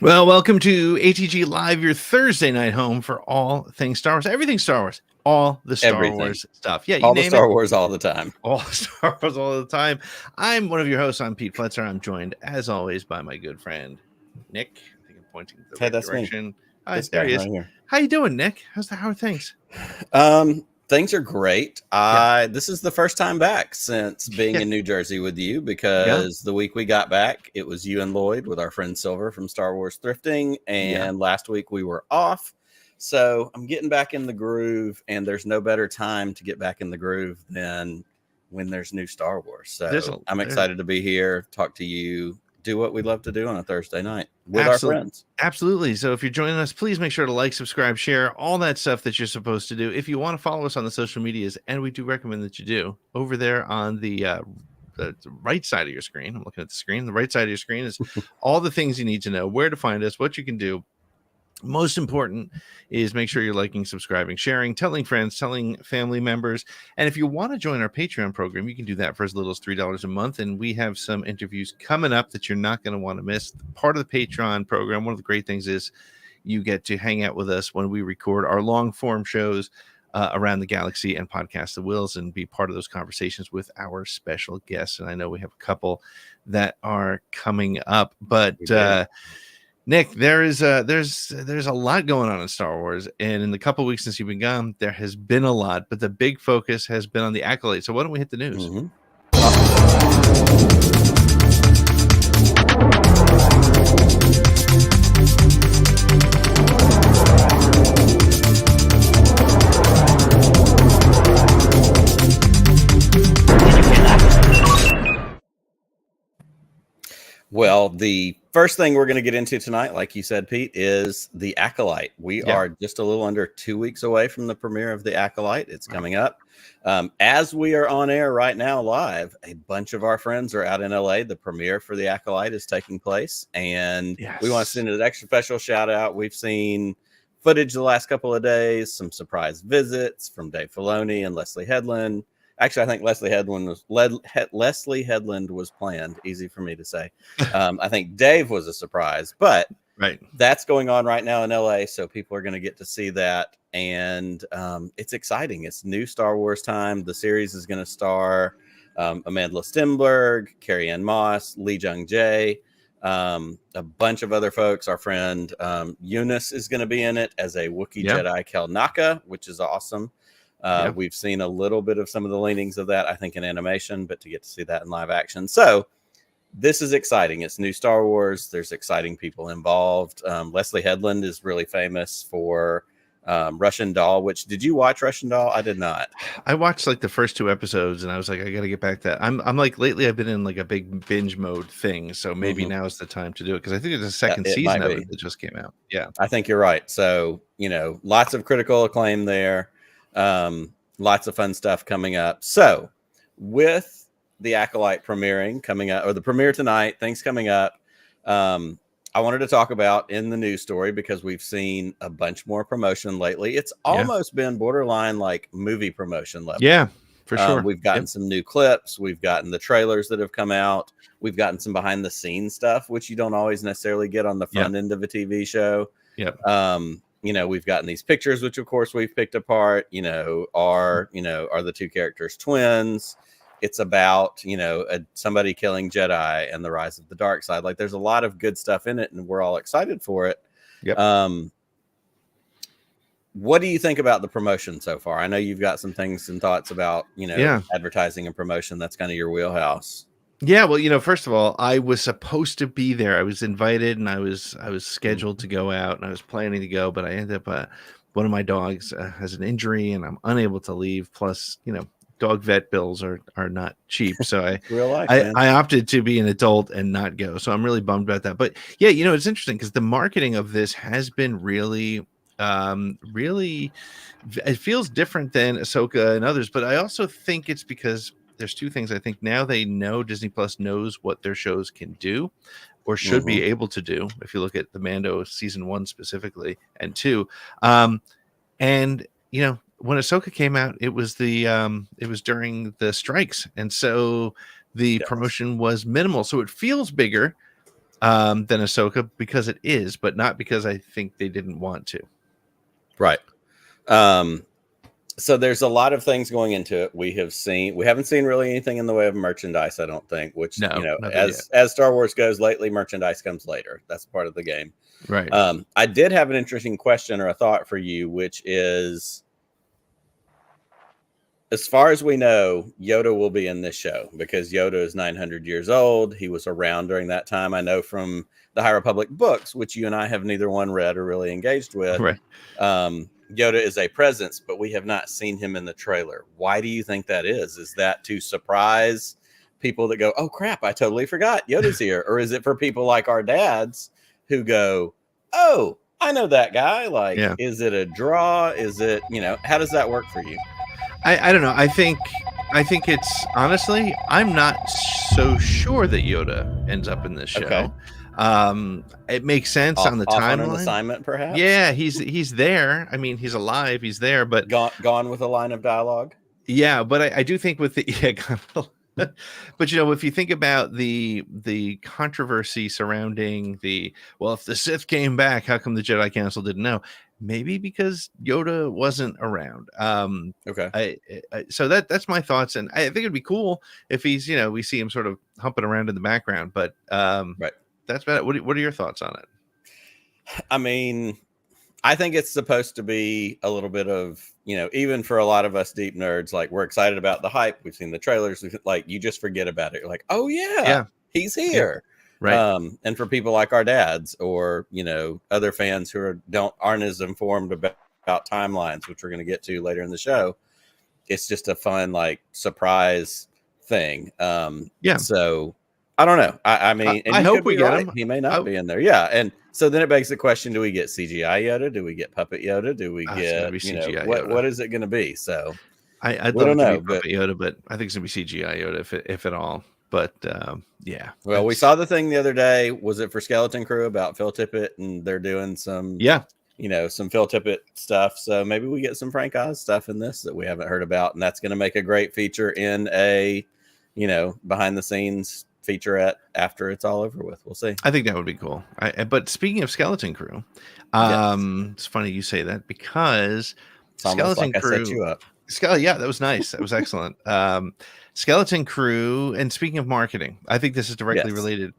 Well, welcome to ATG Live, your Thursday night home for all things Star Wars, everything Star Wars, all the Star Everything. Wars stuff. Yeah, you All the name it. Star Wars all the time. All Star Wars all the time. I'm one of your hosts. I'm Pete Fletcher. I'm joined, as always, by my good friend Nick. I think I'm pointing the Hey, right that's direction. me. Hi, This there guy he is. right here. How you doing, Nick? How are things? Things are great. This is the first time back since being in New Jersey with you, because the week we got back, it was you and Lloyd with our friend Silver from Star Wars Thrifting, and last week we were off. So I'm getting back in the groove, and there's no better time to get back in the groove than when there's new Star Wars. So I'm excited to be here, talk to you, do what we love to do on a Thursday night with our friends. Absolutely. So if you're joining us, please make sure to like, subscribe, share, all that stuff that you're supposed to do. If you want to follow us on the social medias, and we do recommend that you do, over there on the right side of your screen, I'm looking at the screen, the right side of your screen is all the things you need to know, where to find us, what you can do. Most important is make sure you're liking, subscribing, sharing, telling friends, telling family members. And if you want to join our Patreon program, you can do that for as little as $3 a month. And we have some interviews coming up that you're not going to want to miss. Part of the Patreon program, one of the great things is you get to hang out with us when we record our long form shows around the galaxy and podcast the Wills, and be part of those conversations with our special guests. And I know we have a couple that are coming up, but Nick, there's a lot going on in Star Wars, and in the couple weeks since you've been gone, there has been a lot, but the big focus has been on the Acolyte. So why don't we hit the news? Well, the first thing we're going to get into tonight, like you said, Pete, is the Acolyte. We are just a little under 2 weeks away from the premiere of the Acolyte. It's coming up. As we are on air right now live, a bunch of our friends are out in LA. The premiere for the Acolyte is taking place, and we want to send an extra special shout out. We've seen footage the last couple of days, some surprise visits from Dave Filoni and Leslie Headland. Actually, I think Leslie Headland was planned. Easy for me to say. I think Dave was a surprise, but that's going on right now in LA, so people are going to get to see that, and it's exciting. It's new Star Wars time. The series is going to star Amandla Stenberg, Carrie Ann Moss, Lee Jung Jae, a bunch of other folks. Our friend Eunice is going to be in it as a Wookiee Jedi Kel Naka, which is awesome. We've seen a little bit of some of the leanings of that, I think, in animation, but to get to see that in live action. So this is exciting. It's new Star Wars. There's exciting people involved. Leslie Headland is really famous for Russian Doll, which, did you watch Russian Doll? I did not. I watched like the first 2 episodes, and I was like, I got to get back to that. I'm like, lately I've been in like a big binge mode thing. So maybe now is the time to do it, because I think there's a second season of it that just came out. Yeah, I think you're right. So, lots of critical acclaim there. Lots of fun stuff coming up. So with the Acolyte premiering coming up, or the premiere tonight, things coming up, I wanted to talk about in the news story, because we've seen a bunch more promotion lately. It's almost been borderline like movie promotion level. Yeah, for sure. We've gotten some new clips. We've gotten the trailers that have come out. We've gotten some behind the scenes stuff, which you don't always necessarily get on the front end of a TV show. We've gotten these pictures, which of course we've picked apart. Are the two characters twins? It's about, somebody killing Jedi and the rise of the dark side. Like, there's a lot of good stuff in it, and we're all excited for it. What do you think about the promotion so far? I know you've got some things and thoughts about, advertising and promotion. That's kind of your wheelhouse. Yeah, well, first of all, I was supposed to be there. I was invited, and I was scheduled to go out, and I was planning to go, but I ended up one of my dogs has an injury, and I'm unable to leave. Plus, dog vet bills are not cheap, so I opted to be an adult and not go. So I'm really bummed about that. But yeah, it's interesting, because the marketing of this has been really, it feels different than Ahsoka and others. But I also think it's because there's 2 things. I think now they know, Disney Plus knows what their shows can do or should be able to do. If you look at the Mando season 1 specifically, and 2, and when Ahsoka came out, it was during the strikes, and so the promotion was minimal. So it feels bigger, than Ahsoka, because it is, but not because I think they didn't want to. Right. So there's a lot of things going into it. We haven't seen really anything in the way of merchandise, I don't think, which, as Star Wars goes lately, merchandise comes later. That's part of the game. Right. I did have an interesting question or a thought for you, which is, as far as we know, Yoda will be in this show because Yoda is 900 years old. He was around during that time. I know from the High Republic books, which you and I have neither one read or really engaged with. Right. Yoda is a presence, but we have not seen him in the trailer. Why do you think that is? Is that to surprise people that go, oh crap, I totally forgot Yoda's here? Or is it for people like our dads who go, oh, I know that guy? Like, Is it a draw? Is it, how does that work for you? I don't know. I think it's, honestly, I'm not so sure that Yoda ends up in this show. Okay. It makes sense on the timeline. On an assignment, perhaps. Yeah, he's there. I mean, he's alive. He's there, but gone with a line of dialogue. Yeah, but I do think with the but if you think about the controversy surrounding if the Sith came back, how come the Jedi Council didn't know? Maybe because Yoda wasn't around. Okay. So that's my thoughts, and I think it'd be cool if he's we see him sort of humping around in the background. But right. That's about it. What are your thoughts on it? I mean, I think it's supposed to be a little bit of, even for a lot of us deep nerds, like we're excited about the hype. We've seen the trailers. Like you just forget about it. You're like, oh yeah, he's here. Yeah. Right. And for people like our dads or, other fans who aren't as informed about timelines, which we're going to get to later in the show, it's just a fun, like, surprise thing. So I don't know. I mean, and I hope we get him. He may not be in there. Yeah. And so then it begs the question, do we get CGI Yoda? Do we get puppet Yoda? Do we get, what is it going to be? So I'd love to be puppet Yoda, but I think it's going to be CGI Yoda if at all. But yeah. Well, we saw the thing the other day. Was it for Skeleton Crew about Phil Tippett? And they're doing some, some Phil Tippett stuff. So maybe we get some Frank Oz stuff in this that we haven't heard about. And that's going to make a great feature in a, behind the scenes featurette after it's all over with. We'll see. I think that would be cool. But speaking of Skeleton Crew, it's funny you say that because Skeleton Crew, I set you up. Yeah, that was nice. That was excellent. Skeleton Crew, and speaking of marketing, I think this is directly related.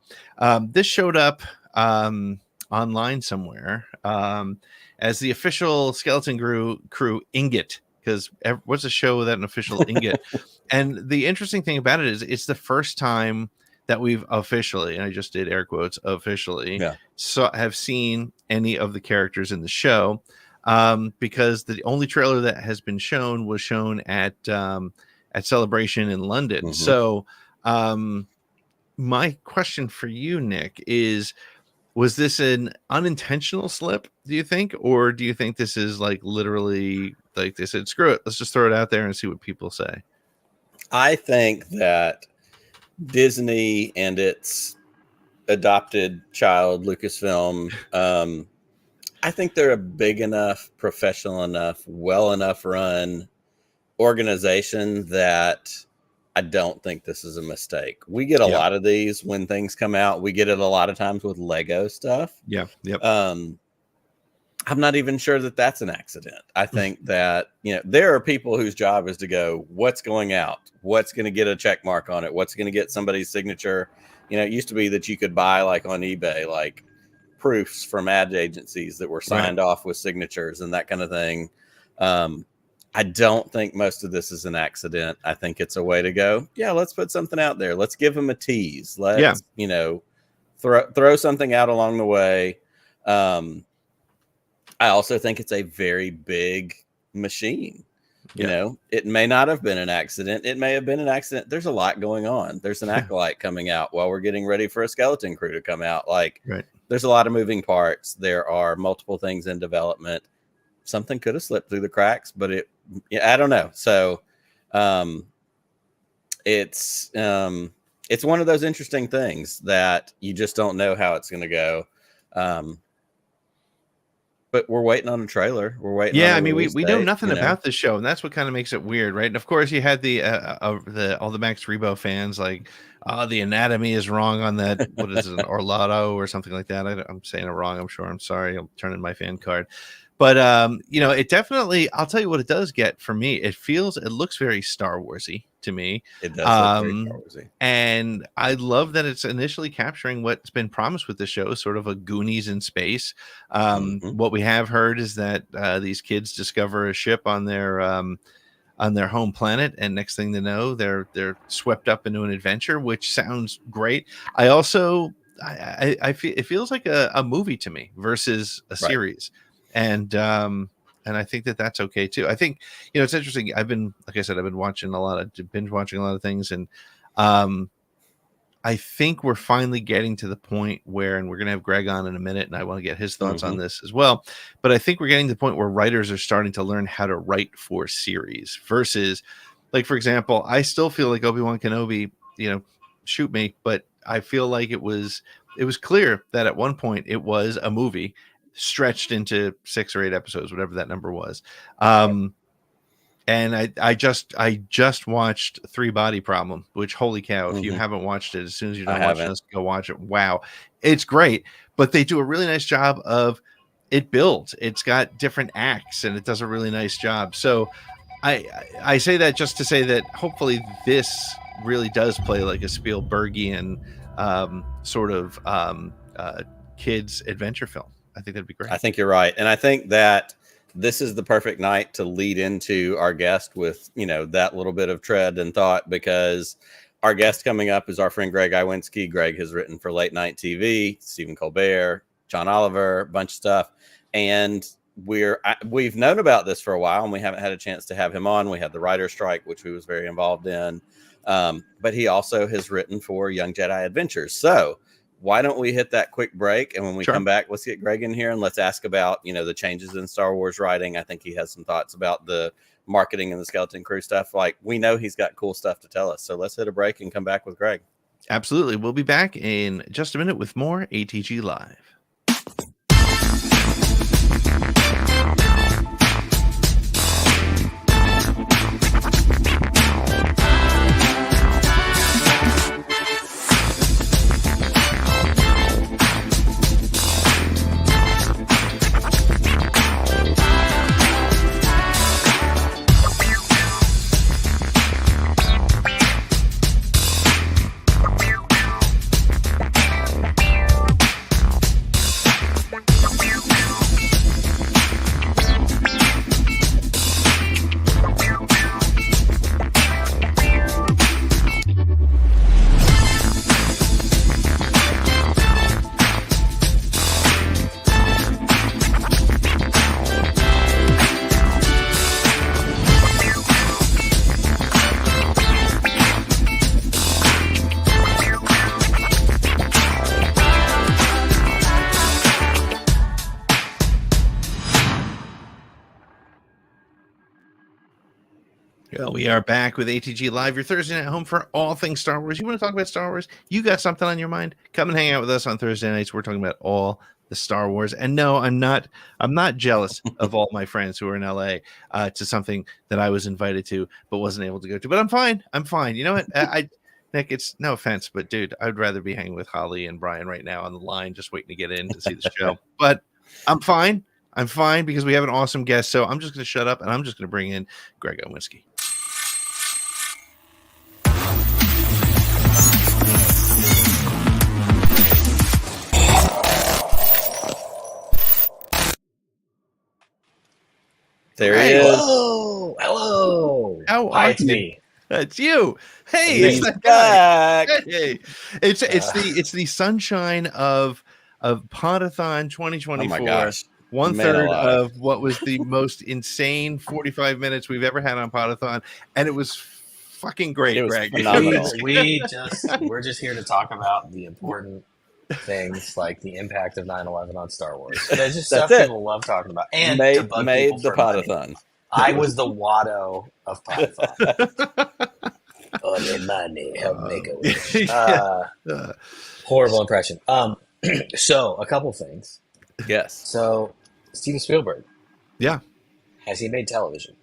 This showed up online somewhere as the official Skeleton Crew ingot, because what's a show without an official ingot? And the interesting thing about it is it's the first time that we've officially, and I just did air quotes, officially, have seen any of the characters in the show, because the only trailer that has been shown was shown at Celebration in London. Mm-hmm. So my question for you, Nick, is, was this an unintentional slip, do you think? Or do you think this is like literally like they said, screw it, let's just throw it out there and see what people say? I think that Disney and its adopted child, Lucasfilm, I think they're a big enough, professional enough, well enough run organization that I don't think this is a mistake. We get a lot of these when things come out. We get it a lot of times with Lego stuff. Yeah. Yep. I'm not even sure that that's an accident. I think that, there are people whose job is to go, what's going out? What's going to get a check mark on it? What's going to get somebody's signature? It used to be that you could buy, like on eBay, like proofs from ad agencies that were signed off with signatures and that kind of thing. I don't think most of this is an accident. I think it's a way to go, let's put something out there. Let's give them a tease. Let's, throw something out along the way. I also think it's a very big machine. It may not have been an accident. It may have been an accident. There's a lot going on. There's an Acolyte coming out while we're getting ready for a Skeleton Crew to come out. There's a lot of moving parts. There are multiple things in development. Something could have slipped through the cracks, but I don't know. So it's one of those interesting things that you just don't know how it's going to go. But we're waiting on a trailer. We're waiting. Yeah, on I mean, we know date, nothing about this show, and that's what kind of makes it weird, right? And of course, you had the all the Max Rebo fans like, oh, the anatomy is wrong on that. What is it, an Orlado or something like that? I'm saying it wrong. I'm sure. I'm sorry. I'll turn in my fan card. But it definitely. I'll tell you what it does get for me. It looks very Star Warsy to me. It does look very Star Warsy. And I love that it's initially capturing what's been promised with the show, sort of a Goonies in space. What we have heard is that these kids discover a ship on their home planet, and next thing they know, they're swept up into an adventure, which sounds great. I also I feel it feels like a movie to me versus a series, and I think that that's okay too. I think it's interesting. Like I said, I've been binge watching a lot of things, and I think we're finally getting to the point where, and we're going to have Greg on in a minute, and I want to get his thoughts on this as well. But I think we're getting to the point where writers are starting to learn how to write for series versus, like, for example, I still feel like Obi-Wan Kenobi, shoot me, but I feel like it was clear that at one point it was a movie stretched into 6 or 8 episodes, whatever that number was. And I just watched Three Body Problem, which, holy cow, if you haven't watched it, as soon as you're done watching this, go watch it. Wow. It's great. But they do a really nice job of it builds. It's got different acts, and it does a really nice job. So I say that just to say that hopefully this really does play like a Spielbergian sort of kids adventure film. I think that'd be great. I think you're right. And I think that this is the perfect night to lead into our guest with, that little bit of tread and thought, because our guest coming up is our friend Greg Iwinski. Greg has written for late night TV, Stephen Colbert, John Oliver, a bunch of stuff. And we've known about this for a while, and we haven't had a chance to have him on. We had the writer's strike, which he was very involved in. But he also has written for Young Jedi Adventures. So why don't we hit that quick break? And when we come back, let's get Greg in here and let's ask about, the changes in Star Wars writing. I think he has some thoughts about the marketing and the Skeleton Crew stuff. Like, we know he's got cool stuff to tell us. So let's hit a break and come back with Greg. Absolutely. We'll be back in just a minute with more ATG Live. Well, we are back with ATG Live, your Thursday night home for all things Star Wars. You want to talk about Star Wars? You got something on your mind? Come and hang out with us on Thursday nights. We're talking about all the Star Wars. And no, I'm not jealous of all my friends who are in LA to something that I was invited to but wasn't able to go to. But I'm fine. You know what? Nick, it's no offense, but dude, I'd rather be hanging with Holly and Brian right now on the line, just waiting to get in to see the show. But I'm fine. I'm fine because we have an awesome guest. So I'm just going to shut up and I'm just going to bring in Greg Iwinski. There he is. Hello. How are It's me. It's you. Hey, He's it's that guy. back. Hey, it's the sunshine of Podathon 2024. Oh my gosh. 1/3 of what was the most insane 45 minutes we've ever had on Podathon, and it was fucking great, It was Greg. phenomenal. We're just here to talk about the important things like the impact of 9/11 on Star Wars. That's just stuff people love talking about. And made the Podathon. I was the Watto of Podathon. Oh, money, help make a wish. Horrible impression. So a couple things. Yes. So Steven Spielberg. Yeah. Has he made television?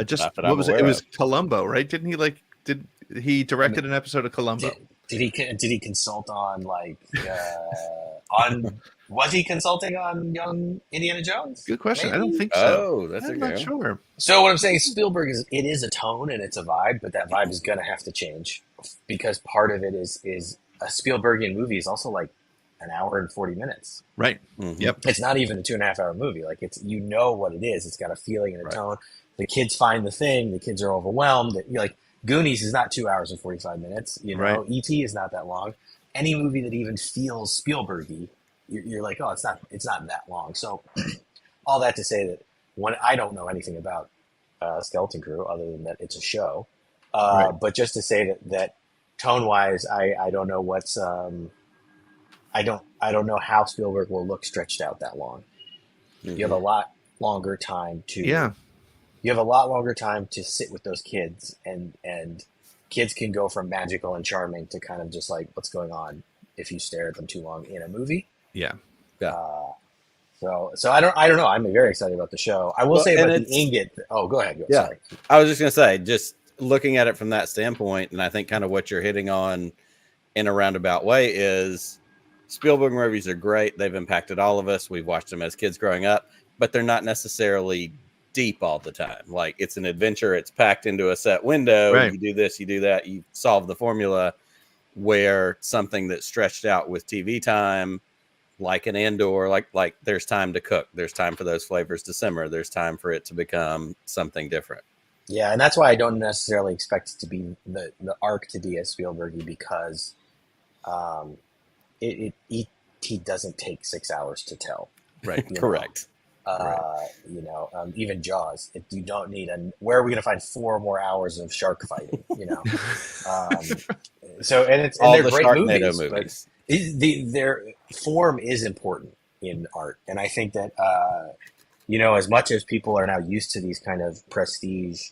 Just Not that what I'm was it? aware It was of. Columbo, right? Didn't he did he directed an episode of Columbo? Did he consult on on was he consulting on young Indiana Jones? Good question. I don't Maybe. think so. Oh, that's I'm a not good one. sure. So what I'm saying, Spielberg is a tone and it's a vibe, but that vibe is gonna have to change because part of it is a Spielbergian movie is also like an hour and 40 minutes. Right. Mm-hmm. Yep. It's not even a 2.5 hour movie. Like it's what it is. It's got a feeling and a Right. tone. The kids find the thing. The kids are overwhelmed. Like Goonies is not 2 hours and 45 minutes. You know, Right. E.T. is not that long. Any movie that even feels Spielbergy, you're like, oh, it's not that long. So all that to say that when I don't know anything about Skeleton Crew other than that it's a show, Right. but just to say that tone wise, I don't know what's I don't know how Spielberg will look stretched out that long. Mm-hmm. You have a lot longer time to Yeah. You have a lot longer time to sit with those kids, and kids can go from magical and charming to kind of just like what's going on if you stare at them too long in a movie. Yeah. So I don't know. I'm very excited about the show. I will say about the ingot. Oh, go ahead. Yeah. Sorry. I was just gonna say, just looking at it from that standpoint, and I think kind of what you're hitting on in a roundabout way is Spielberg movies are great. They've impacted all of us. We've watched them as kids growing up, but they're not necessarily deep all the time. Like it's an adventure. It's packed into a set window. Right. You do this, you do that, you solve the formula. Where something that's stretched out with TV time, like an Andor, like there's time to cook. There's time for those flavors to simmer. There's time for it to become something different. Yeah, and that's why I don't necessarily expect it to be the arc to be as Spielbergy because it doesn't take 6 hours to tell. Right. Correct. Even Jaws. You don't need where are we going to find 4 more hours of shark fighting? You know, so and they're great movies. But their form is important in art, and I think that as much as people are now used to these kind of prestige.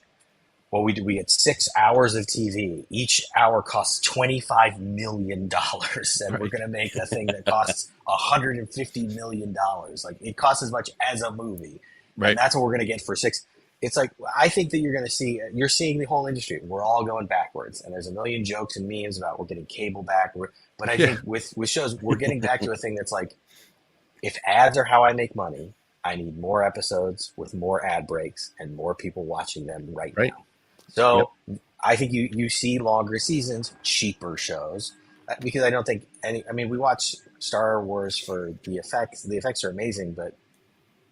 Well, we get 6 hours of TV. Each hour costs $25 million, and right. We're going to make a thing that costs $150 million. Like it costs as much as a movie, Right. And that's what we're going to get for 6. It's like I think that you're seeing the whole industry. We're all going backwards, and there's a million jokes and memes about we're getting cable back. But I think with shows, we're getting back to a thing that's like, if ads are how I make money, I need more episodes with more ad breaks and more people watching them right now. So I think you see longer seasons, cheaper shows, because I don't think we watch Star Wars for the effects. The effects are amazing, but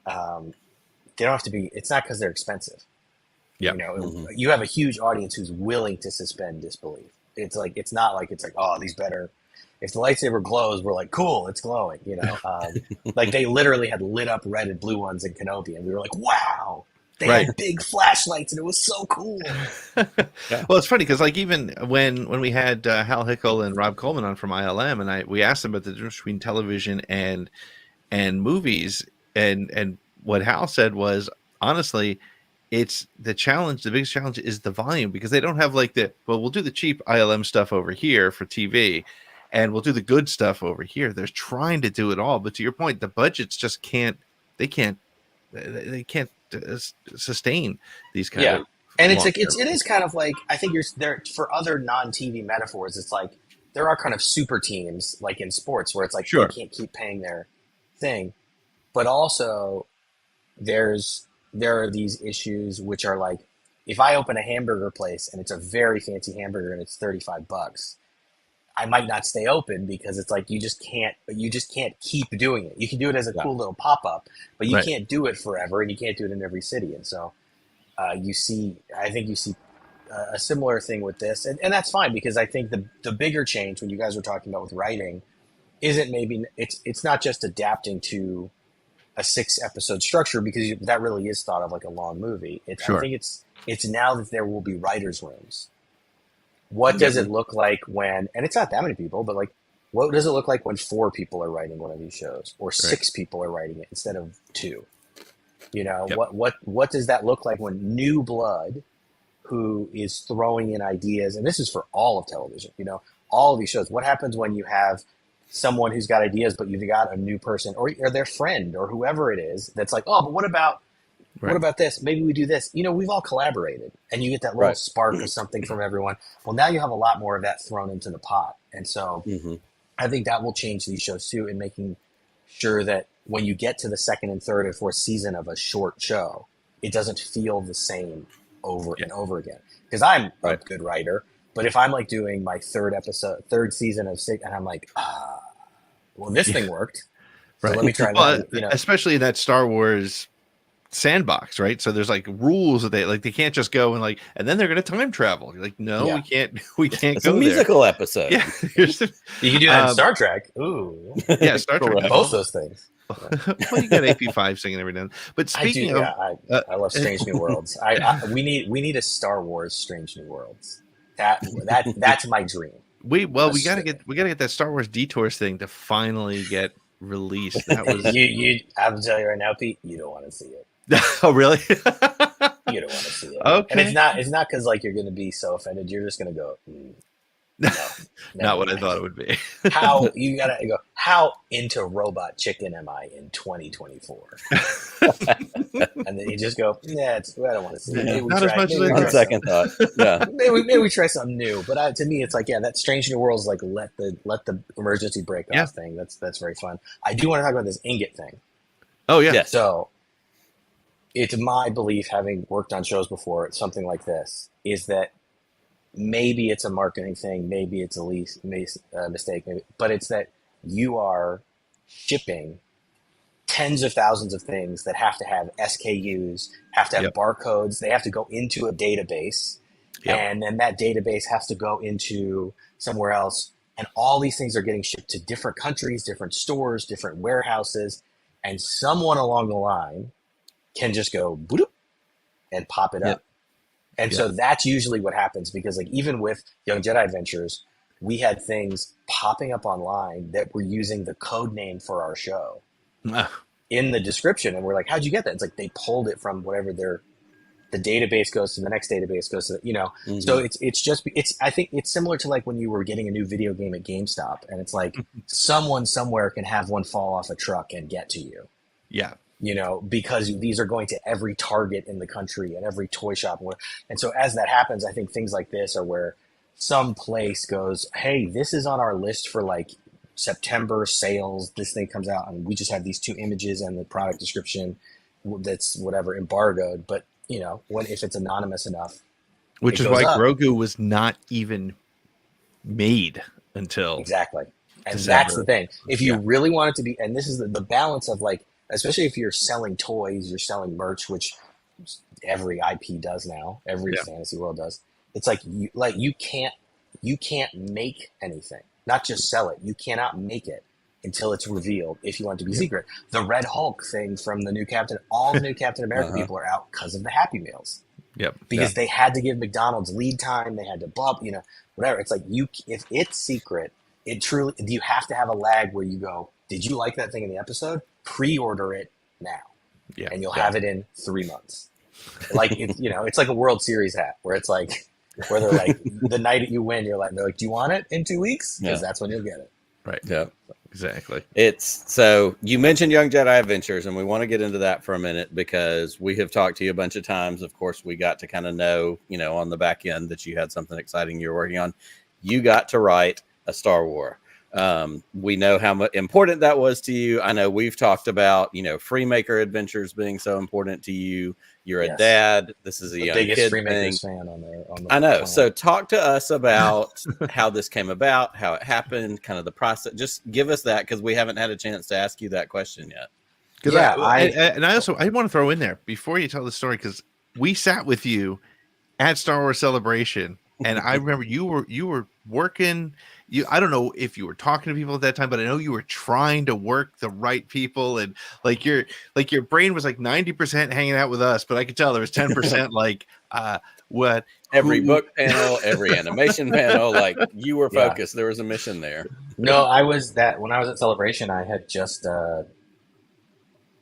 they don't have to be. It's not because they're expensive. Yeah. You have a huge audience who's willing to suspend disbelief. It's not like oh, these better. If the lightsaber glows, we're like, cool, it's glowing. Like they literally had lit up red and blue ones in Kenobi, and we were like, wow. They had big flashlights, and it was so cool. Well, it's funny because like even when we had Hal Hickel and Rob Coleman on from ILM, and we asked them about the difference between television and movies, and what Hal said was honestly, it's the challenge. The biggest challenge is the volume because they don't have we'll do the cheap ILM stuff over here for TV, and we'll do the good stuff over here. They're trying to do it all, but to your point, the budgets just can't. They can't sustain these kind of and it is kind of like I think you're there for other non-TV metaphors. It's like there are kind of super teams like in sports where it's like they can't keep paying their thing, but also there are these issues which are like if I open a hamburger place and it's a very fancy hamburger and it's $35, I might not stay open because it's like you just can't keep doing it. You can do it as a cool little pop-up, but you can't do it forever, and you can't do it in every city. And so I think you see a similar thing with this, and that's fine because I think the bigger change when you guys were talking about with writing isn't maybe it's not just adapting to a 6-episode structure because that really is thought of like a long movie. I think it's now that there will be writers' rooms. What does it look like when, and it's not that many people, but like, what does it look like when 4 people are writing one of these shows or 6 people are writing it instead of 2? What does that look like when new blood who is throwing in ideas, and this is for all of television, all of these shows, what happens when you have someone who's got ideas, but you've got a new person or their friend or whoever it is that's like, oh, but what about this? Maybe we do this. We've all collaborated, and you get that little spark of something from everyone. Well, now you have a lot more of that thrown into the pot. And so I think that will change these shows too, in making sure that when you get to the second and third and fourth season of a short show, it doesn't feel the same over and over again. Because I'm a good writer, but if I'm like doing my third season of Sig, and I'm like, well, this thing worked. So let me try that. Especially in that Star Wars sandbox, right? So there's like rules that they can't just go and then they're going to time travel. You're like, no, we can't it's go a musical episode. Yeah. You can do that in Star Trek. Ooh. Yeah, Star Trek. Both those things. Well, you got AP5 singing every now and then. But speaking I love Strange New Worlds. We need a Star Wars Strange New Worlds. That's my dream. We gotta get that Star Wars Detours thing to finally get released. That was I'll tell you right now, Pete, you don't want to see it. Oh, really? You don't want to see it. Okay. And it's not because like you're going to be so offended. You're just going to go, no, not what I thought it would be. How you gotta go? How into robot chicken am I in 2024? And then you just go, I don't want to see it. Not as much as on second thought. Yeah, maybe we try something new. But to me, it's like, that Strange New Worlds, like let the emergency break off thing. That's very fun. I do want to talk about this ingot thing. Oh yeah. So it's my belief, having worked on shows before, something like this, is that maybe it's a marketing thing, maybe it's a mistake, but it's that you are shipping tens of thousands of things that have to have SKUs, have to have barcodes, they have to go into a database, and then that database has to go into somewhere else, and all these things are getting shipped to different countries, different stores, different warehouses, and someone along the line can just go boop and pop it up. And so that's usually what happens, because like even with Young Jedi Adventures, we had things popping up online that were using the code name for our show in the description. And we're like, how'd you get that? It's like they pulled it from whatever the database goes to, the next database goes to, So I think it's similar to like when you were getting a new video game at GameStop, and it's like someone somewhere can have one fall off a truck and get to you. Yeah. Because these are going to every Target in the country and every toy shop. And so as that happens, I think things like this are where some place goes, hey, this is on our list for like September sales. This thing comes out and we just have these 2 images and the product description that's whatever embargoed. But, if it's anonymous enough. Which is why Grogu was not even made until. Exactly. And that's the thing. If you really want it to be, and this is the balance of like, especially if you're selling toys, you're selling merch, which every IP does now, every fantasy world does. It's like you can't make anything, not just sell it. You cannot make it until it's revealed if you want it to be secret. The Red Hulk thing from the new Captain, all the new Captain America people are out because of the Happy Meals. Yep. Because they had to give McDonald's lead time, they had to whatever. It's like if it's secret, it truly, you have to have a lag where you go, did you like that thing in the episode? Pre-order it now, and you'll have it in 3 months. Like it's like a World Series hat, where it's like where they're like the night that you win, they're like, do you want it in 2 weeks? Because that's when you'll get it. Right. Yeah. Exactly. So you mentioned Young Jedi Adventures, and we want to get into that for a minute because we have talked to you a bunch of times. Of course, we got to kind of know, on the back end that you had something exciting you were working on. You got to write a Star Wars. We know how important that was to you. I know we've talked about, Freemaker Adventures being so important to you. You're a dad. This is a young kid thing. Fan on the I know. So talk to us about how this came about, how it happened, kind of the process. Just give us that, because we haven't had a chance to ask you that question yet. I want to throw in there before you tell the story, because we sat with you at Star Wars Celebration, and I remember you were working. I don't know if you were talking to people at that time, but I know you were trying to work the right people, and like your brain was like 90% hanging out with us, but I could tell there was 10% every book panel, every animation panel, like you were focused. There was a mission there. No, I was when I was at Celebration, I had just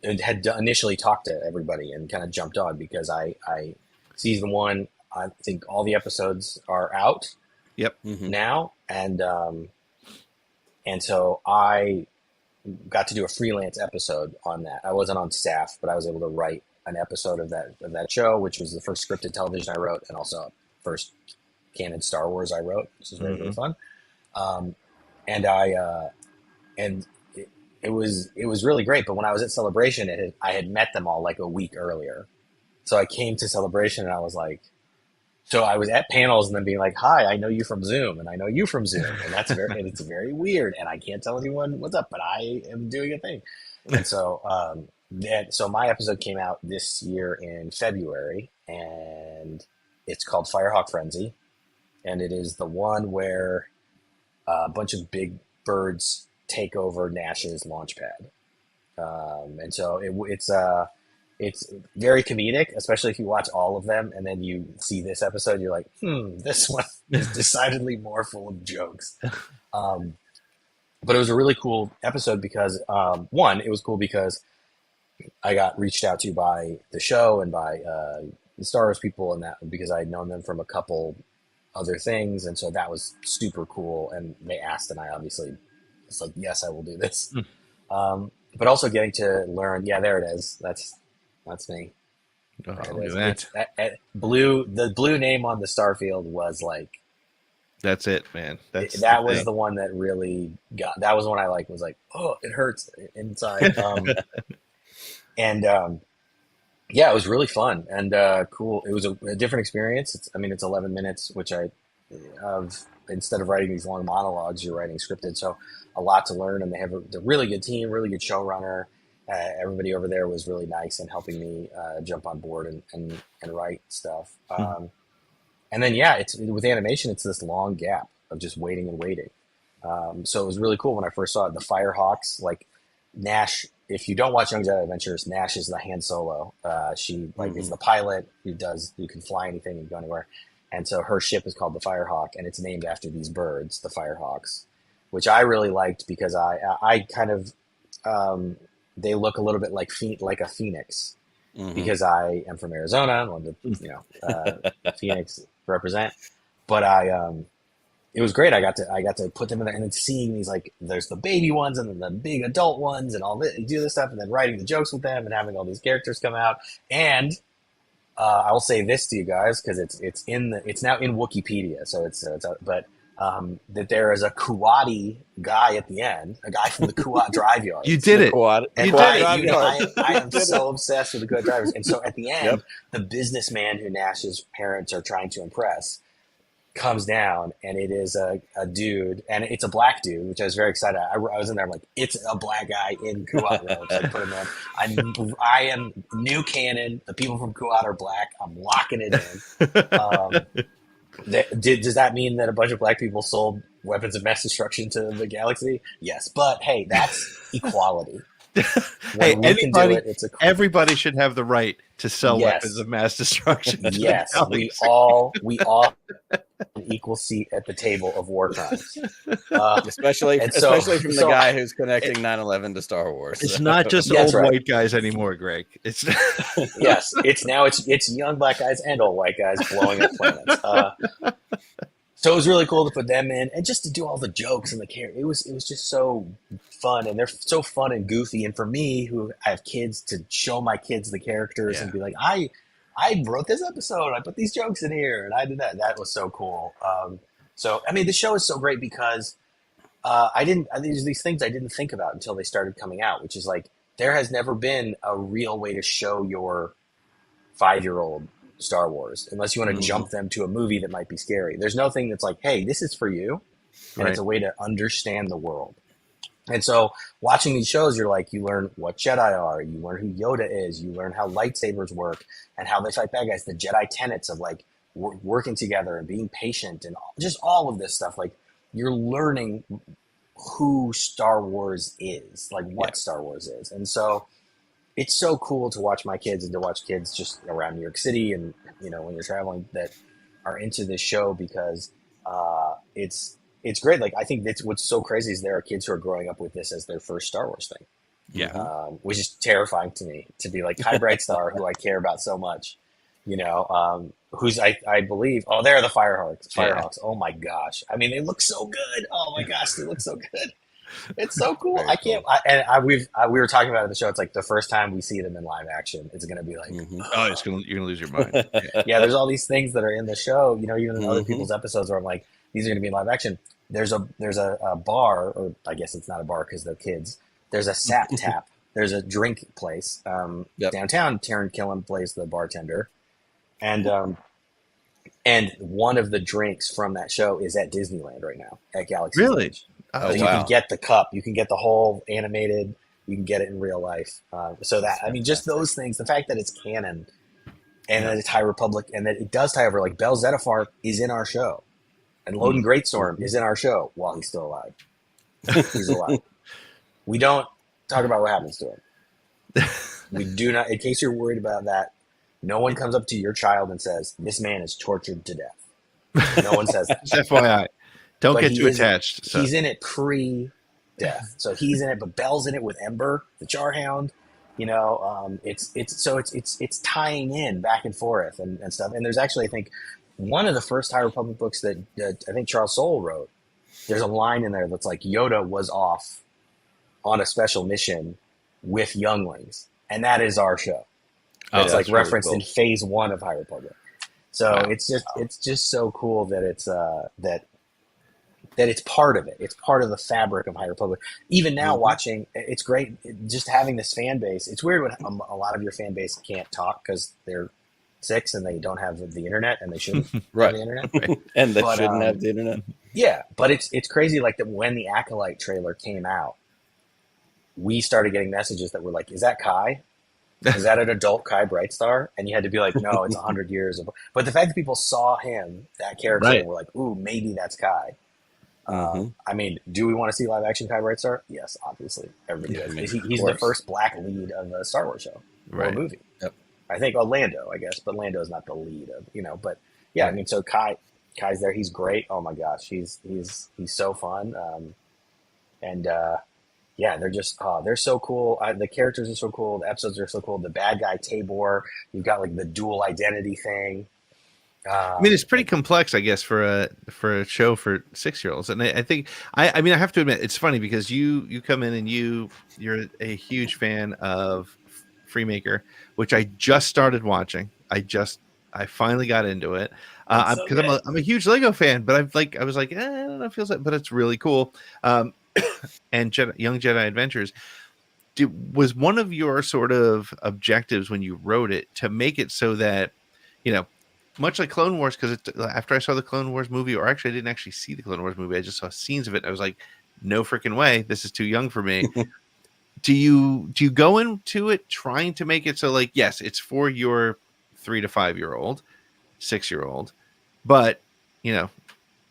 had initially talked to everybody and kind of jumped on, because I season 1, I think all the episodes are out. Yep. Now, and And so I got to do a freelance episode on that. I wasn't on staff, but I was able to write an episode of that show, which was the first scripted television I wrote, and also first canon Star Wars I wrote, which is very, very fun. And it was really great. But when I was at Celebration, I had met them all like a week earlier. So I came to Celebration and I was like, so I was at panels and then being like, hi, I know you from Zoom and I know you from Zoom. And it's very weird. And I can't tell anyone what's up, but I am doing a thing. And so, so my episode came out this year in February, and it's called Firehawk Frenzy. And it is the one where a bunch of big birds take over Nash's launch pad. And so it's very comedic, especially if you watch all of them and then you see this episode, you're like, this one is decidedly more full of jokes. But it was a really cool episode because, one, it was cool because I got reached out to by the show and by the Star Wars people, and that because I had known them from a couple other things. And so that was super cool. And they asked, and I obviously was like, yes, I will do this. But also getting to learn, yeah, there it is. That's me. Oh, look at that. The blue name on the starfield was like, that's it, man. That was the one that really got. That was the one I was like, oh, it hurts inside. Yeah, it was really fun and cool. It was a different experience. It's 11 minutes, which instead of writing these long monologues, you're writing scripted. So a lot to learn, and they have a really good team, really good showrunner. Everybody over there was really nice and helping me jump on board and write stuff. And then, yeah, with animation, it's this long gap of just waiting and waiting. So it was really cool when I first saw it. The Firehawks, like Nash, if you don't watch Young Jedi Adventures, Nash is the Han Solo. She is the pilot who can fly anything and go anywhere. And so her ship is called the Firehawk, and it's named after these birds, the Firehawks, which I really liked because I kind of they look a little bit like a phoenix because I am from Arizona and wanted to, Phoenix represent. But it was great. I got to put them in there and then seeing these, like, there's the baby ones and then the big adult ones and all this, you do this stuff and then writing the jokes with them and having all these characters come out. And I will say this to you guys, because it's now in Wikipedia. So that there is a Kuwati guy at the end, a guy from the Kuwait Drive Yard. You did it. I am so obsessed with the Kuwait drivers. And so at the end, the businessman who Nash's parents are trying to impress comes down, and it is a dude, and it's a black dude, which I was very excited. I was in there, I'm like, it's a black guy in Kuwait robes. I put him in. I am new canon. The people from Kuwait are black. I'm locking it in. Does that mean that a bunch of black people sold weapons of mass destruction to the galaxy? Yes, but hey, that's equality. Hey, everybody should have the right to sell weapons of mass destruction. Yes, we all have an equal seat at the table of war crimes. Especially from the guy who's connecting 9/11 to Star Wars. It's not just old white guys anymore, Greg. It's yes, it's young black guys and old white guys blowing up planets. So it was really cool to put them in and just to do all the jokes and the character. It was just so fun, and they're so fun and goofy. And for me, who I have kids, to show my kids the characters and be like, I wrote this episode. I put these jokes in here, and I did that. That was so cool. So I mean, the show is so great because there's these things I didn't think about until they started coming out, which is like there has never been a real way to show your 5-year-old Star Wars unless you want to jump them to a movie that might be scary. There's no thing that's like, hey, this is for you, and it's a way to understand the world. And so watching these shows, you're like, you learn what Jedi are, you learn who Yoda is, you learn how lightsabers work and how they fight bad guys, the Jedi tenets of like working together and being patient and just all of this stuff. Like you're learning who Star Wars is, like what Star Wars is. And so it's so cool to watch my kids and to watch kids just around New York City and, when you're traveling that are into this show because it's great. Like, I think that's what's so crazy is there are kids who are growing up with this as their first Star Wars thing. Yeah. Which is terrifying to me to be like Kai Bright Star, who I care about so much, who's I believe, they're the Firehawks. Yeah. Oh my gosh. I mean, they look so good. Oh my gosh, they look so good. It's so cool. Very I can't. cool. We were talking about it in the show. It's like the first time we see them in live action, it's going to be like, Oh, you're gonna lose your mind. yeah. There's all these things that are in the show. You know, even in other Mhm. people's episodes where I'm like, these are going to be in live action. There's a bar, or I guess it's not a bar because they're kids. There's a sap tap. There's a drink place downtown. Taron Killam plays the bartender, and one of the drinks from that show is at Disneyland right now at Galaxy's Really? Edge. Oh, So you can get the cup, you can get the whole animated, you can get it in real life. So that, I mean, just those things, the fact that it's canon and that it's High Republic and that it does tie over, like Bel Zettifar is in our show and Loden Greatstorm is in our show while he's still alive. He's alive. We don't talk about what happens to him. We do not, in case you're worried about that, no one comes up to your child and says, this man is tortured to death. No one says that. Just FYI. Don't But get he too is- attached. So. He's in it pre-death, so he's in it. But Belle's in it with Ember, the Charhound. You know, it's tying in back and forth and stuff. And there's actually, I think, one of the first High Republic books that I think Charles Soule wrote. There's a line in there that's like Yoda was off on a special mission with younglings, and that is our show. It's like referenced in phase 1 of High Republic. So it's just so cool that it's that it's part of it. It's part of the fabric of High Republic. Even now watching, it's great just having this fan base. It's weird when a lot of your fan base can't talk because they're 6 and they don't have the internet and they shouldn't have the internet. And they shouldn't have the internet. Yeah, but it's crazy like that when the Acolyte trailer came out, we started getting messages that were like, is that Kai? Is that an adult Kai Brightstar? And you had to be like, no, it's 100 years of. But the fact that people saw him, that character, and were like, ooh, maybe that's Kai. I mean, do we want to see live action Kai Brightstar? Yes, obviously. Everybody does. He's the first black lead of a Star Wars show or a movie. Yep. I think Lando, I guess, but Lando's not the lead of, you know. But yeah, I mean, so Kai's there. He's great. Oh my gosh, he's so fun. Yeah, they're just they're so cool. The characters are so cool. The episodes are so cool. The bad guy Tabor. You've got like the dual identity thing. I mean, it's pretty complex, I guess, for a show for 6-year-olds. And I think I mean, I have to admit, it's funny because you come in and you're a huge fan of Freemaker, which I just started watching. I finally got into it because I'm a huge Lego fan, but I was like, I don't know, it feels like, but it's really cool. And Young Jedi Adventures was one of your sort of objectives when you wrote it to make it so that, you know, much like Clone Wars, because after I saw the Clone Wars movie, or actually I didn't actually see the Clone Wars movie, I just saw scenes of it. And I was like, no freaking way, this is too young for me. Do you go into it trying to make it so, like, yes, it's for your 3 to 5-year-old, 6-year-old, but you know,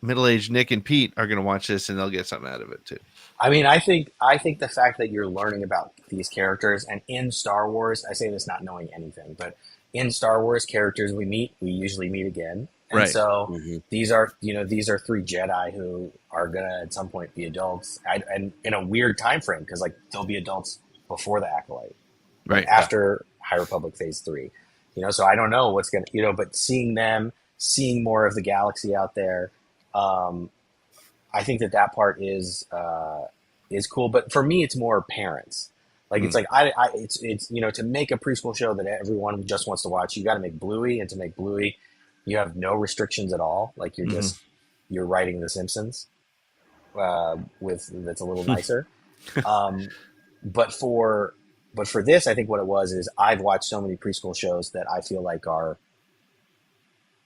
middle-aged Nick and Pete are going to watch this and they'll get something out of it too. I mean, I think the fact that you're learning about these characters, and in Star Wars, I say this not knowing anything, but in Star Wars, characters we usually meet again. And so these are 3 Jedi who are going to at some point be adults, and in a weird time frame, because like they'll be adults before the Acolyte, right after High Republic Phase 3. You know, so I don't know what's going to, you know, but seeing more of the galaxy out there, I think that part is cool. But for me, it's more parents. Like it's like it's you know, to make a preschool show that everyone just wants to watch, you got to make Bluey, and to make Bluey, you have no restrictions at all. Like you're just you're writing The Simpsons, that's a little nicer. But for this, I think what it was is I've watched so many preschool shows that I feel like are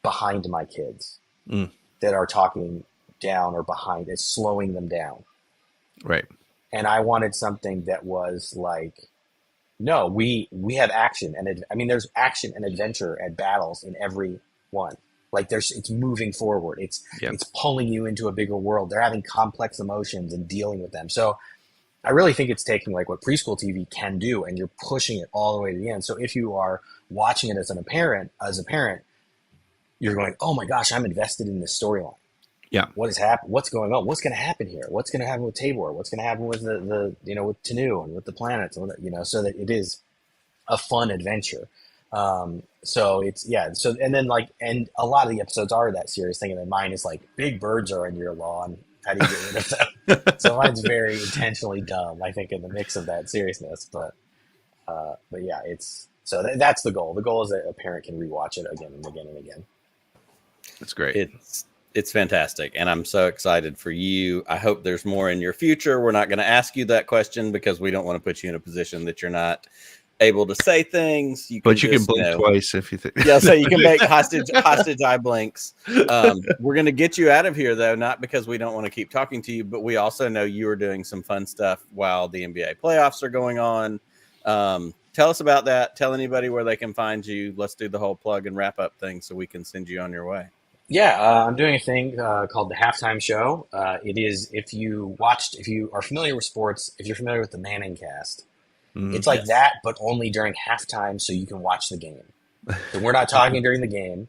behind my kids, that are talking down or behind. It's slowing them down. Right. And I wanted something that was like, no, we have action. And I mean, there's action and adventure and battles in every one. Like it's moving forward. It's pulling you into a bigger world. They're having complex emotions and dealing with them. So I really think it's taking like what preschool TV can do, and you're pushing it all the way to the end. So if you are watching it as a parent, you're going, oh my gosh, I'm invested in this storyline. Yeah. What is happening? What's going on? What's going to happen here? What's going to happen with Tabor? What's going to happen with the you know, with Tanu and with the planets, you know, so that it is a fun adventure. So it's, so, and then like, and a lot of the episodes are that serious thing. And then mine is like big birds are in your lawn. How do you get rid of them? So mine's very intentionally dumb, I think, in the mix of that seriousness. But yeah, that's the goal. The goal is that a parent can rewatch it again and again and again. That's great. It's fantastic, and I'm so excited for you. I hope there's more in your future. We're not going to ask you that question because we don't want to put you in a position that you're not able to say things. You can blink twice if you think. Yeah, so you can make hostage eye blinks. We're going to get you out of here, though, not because we don't want to keep talking to you, but we also know you are doing some fun stuff while the NBA playoffs are going on. Tell us about that. Tell anybody where they can find you. Let's do the whole plug and wrap up thing so we can send you on your way. Yeah, I'm doing a thing called the Halftime Show. It is, if you are familiar with sports, if you're familiar with the Manning cast, it's like that, but only during halftime, so you can watch the game. So we're not talking during the game.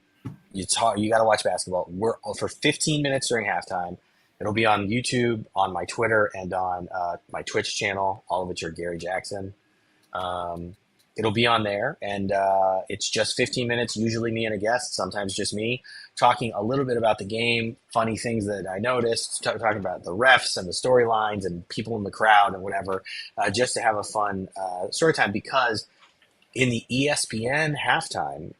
You got to watch basketball. We're for 15 minutes during halftime. It'll be on YouTube, on my Twitter, and on my Twitch channel, all of which are Gary Jackson. It'll be on there, and it's just 15 minutes, usually me and a guest, sometimes just me, talking a little bit about the game, funny things that I noticed, talking about the refs and the storylines and people in the crowd and whatever, just to have a fun story time. Because in the ESPN halftime,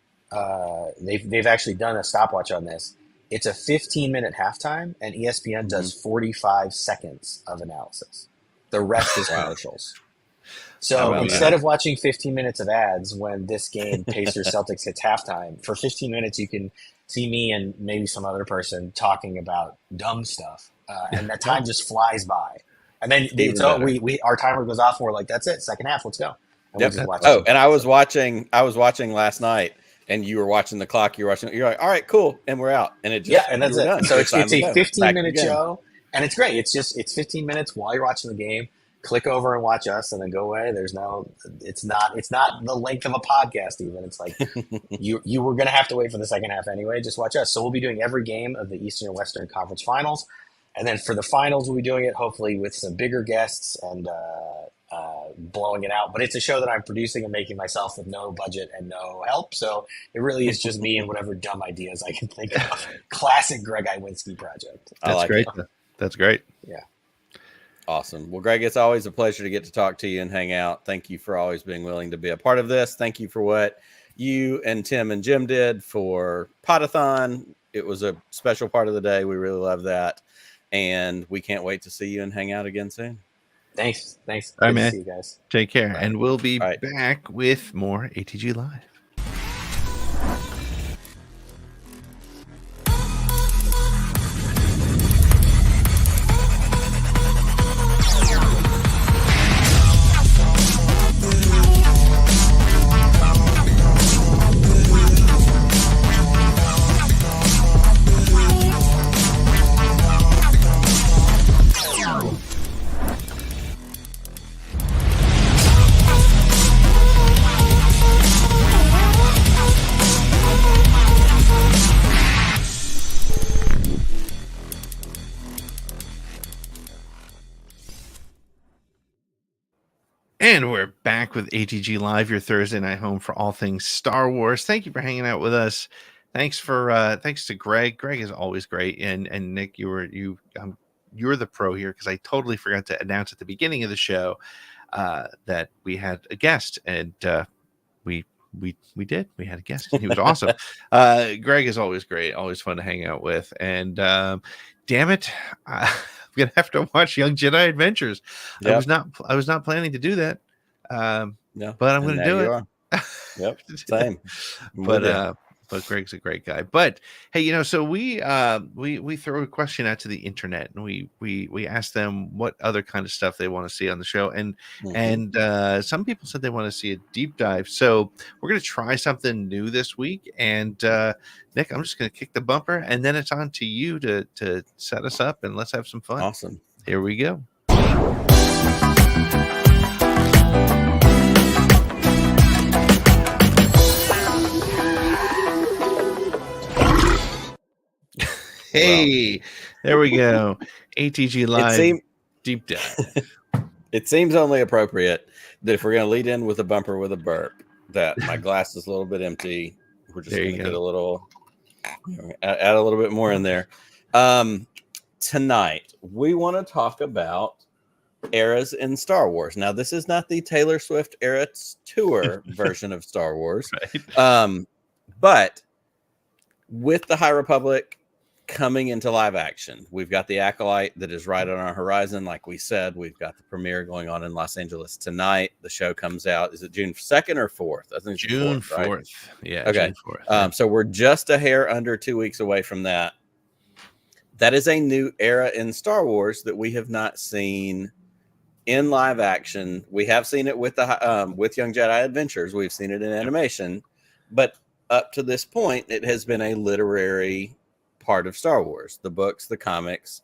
they've actually done a stopwatch on this. It's a 15-minute halftime, and ESPN does 45 seconds of analysis. The rest is commercials. So instead of watching 15 minutes of ads when this game, Pacers Celtics, hits halftime, for 15 minutes you can see me and maybe some other person talking about dumb stuff, and that time just flies by. And then our timer goes off, and we're like, "That's it, second half, let's go." And yep. And I was watching last night, and you were watching the clock. You're like, "All right, cool," and we're out. And and that's it. Done. So it's a 15-minute show, and it's great. It's 15 minutes while you're watching the game. Click over and watch us, and then go away. It's not the length of a podcast even. It's like you were going to have to wait for the second half anyway. Just watch us. So we'll be doing every game of the Eastern and Western Conference Finals, and then for the finals we'll be doing it hopefully with some bigger guests and blowing it out. But it's a show that I'm producing and making myself with no budget and no help. So it really is just me and whatever dumb ideas I can think of. Classic Greg Iwinski project. That's great. That's great. Yeah. Awesome. Well, Greg, it's always a pleasure to get to talk to you and hang out. Thank you for always being willing to be a part of this. Thank you for what you and Tim and Jim did for Podathon. It was a special part of the day. We really love that. And we can't wait to see you and hang out again soon. Thanks. All right, man. See you guys. Take care. And we'll be back with more ATG Live. And we're back with ATG Live, your Thursday night home for all things Star Wars. Thank you for hanging out with us. Thanks to Greg. Greg is always great. And Nick, you're the pro here, because I totally forgot to announce at the beginning of the show that we had a guest, and we did. We had a guest, and he was awesome. Greg is always great, always fun to hang out with. And damn it, I'm gonna have to watch Young Jedi Adventures. Yep. I was not planning to do that. No, but I'm gonna do it. Yep, same. But Greg's a great guy. But hey, so we throw a question out to the internet, and we ask them what other kind of stuff they want to see on the show, and some people said they want to see a deep dive. So we're gonna try something new this week. And Nick, I'm just gonna kick the bumper, and then it's on to you to set us up, and let's have some fun. Awesome. Here we go. Hey, there we go. ATG Live deep dive. It seems only appropriate that if we're going to lead in with a bumper with a burp, that my glass is a little bit empty. We're just going to get a little, add a little bit more in there. tonight we want to talk about eras in Star Wars. Now, this is not the Taylor Swift Eras Tour version of Star Wars, right. But with the High Republic coming into live action, we've got the Acolyte that is right on our horizon. Like we said, we've got the premiere going on in Los Angeles tonight. The show comes out. Is it June 2nd or 4th? I think it's June 4th. Right? Yeah. Okay. June 4th. So we're just a hair under 2 weeks away from that. That is a new era in Star Wars that we have not seen in live action. We have seen it with the with Young Jedi Adventures. We've seen it in animation, but up to this point, it has been a literary part of Star Wars, the books, the comics.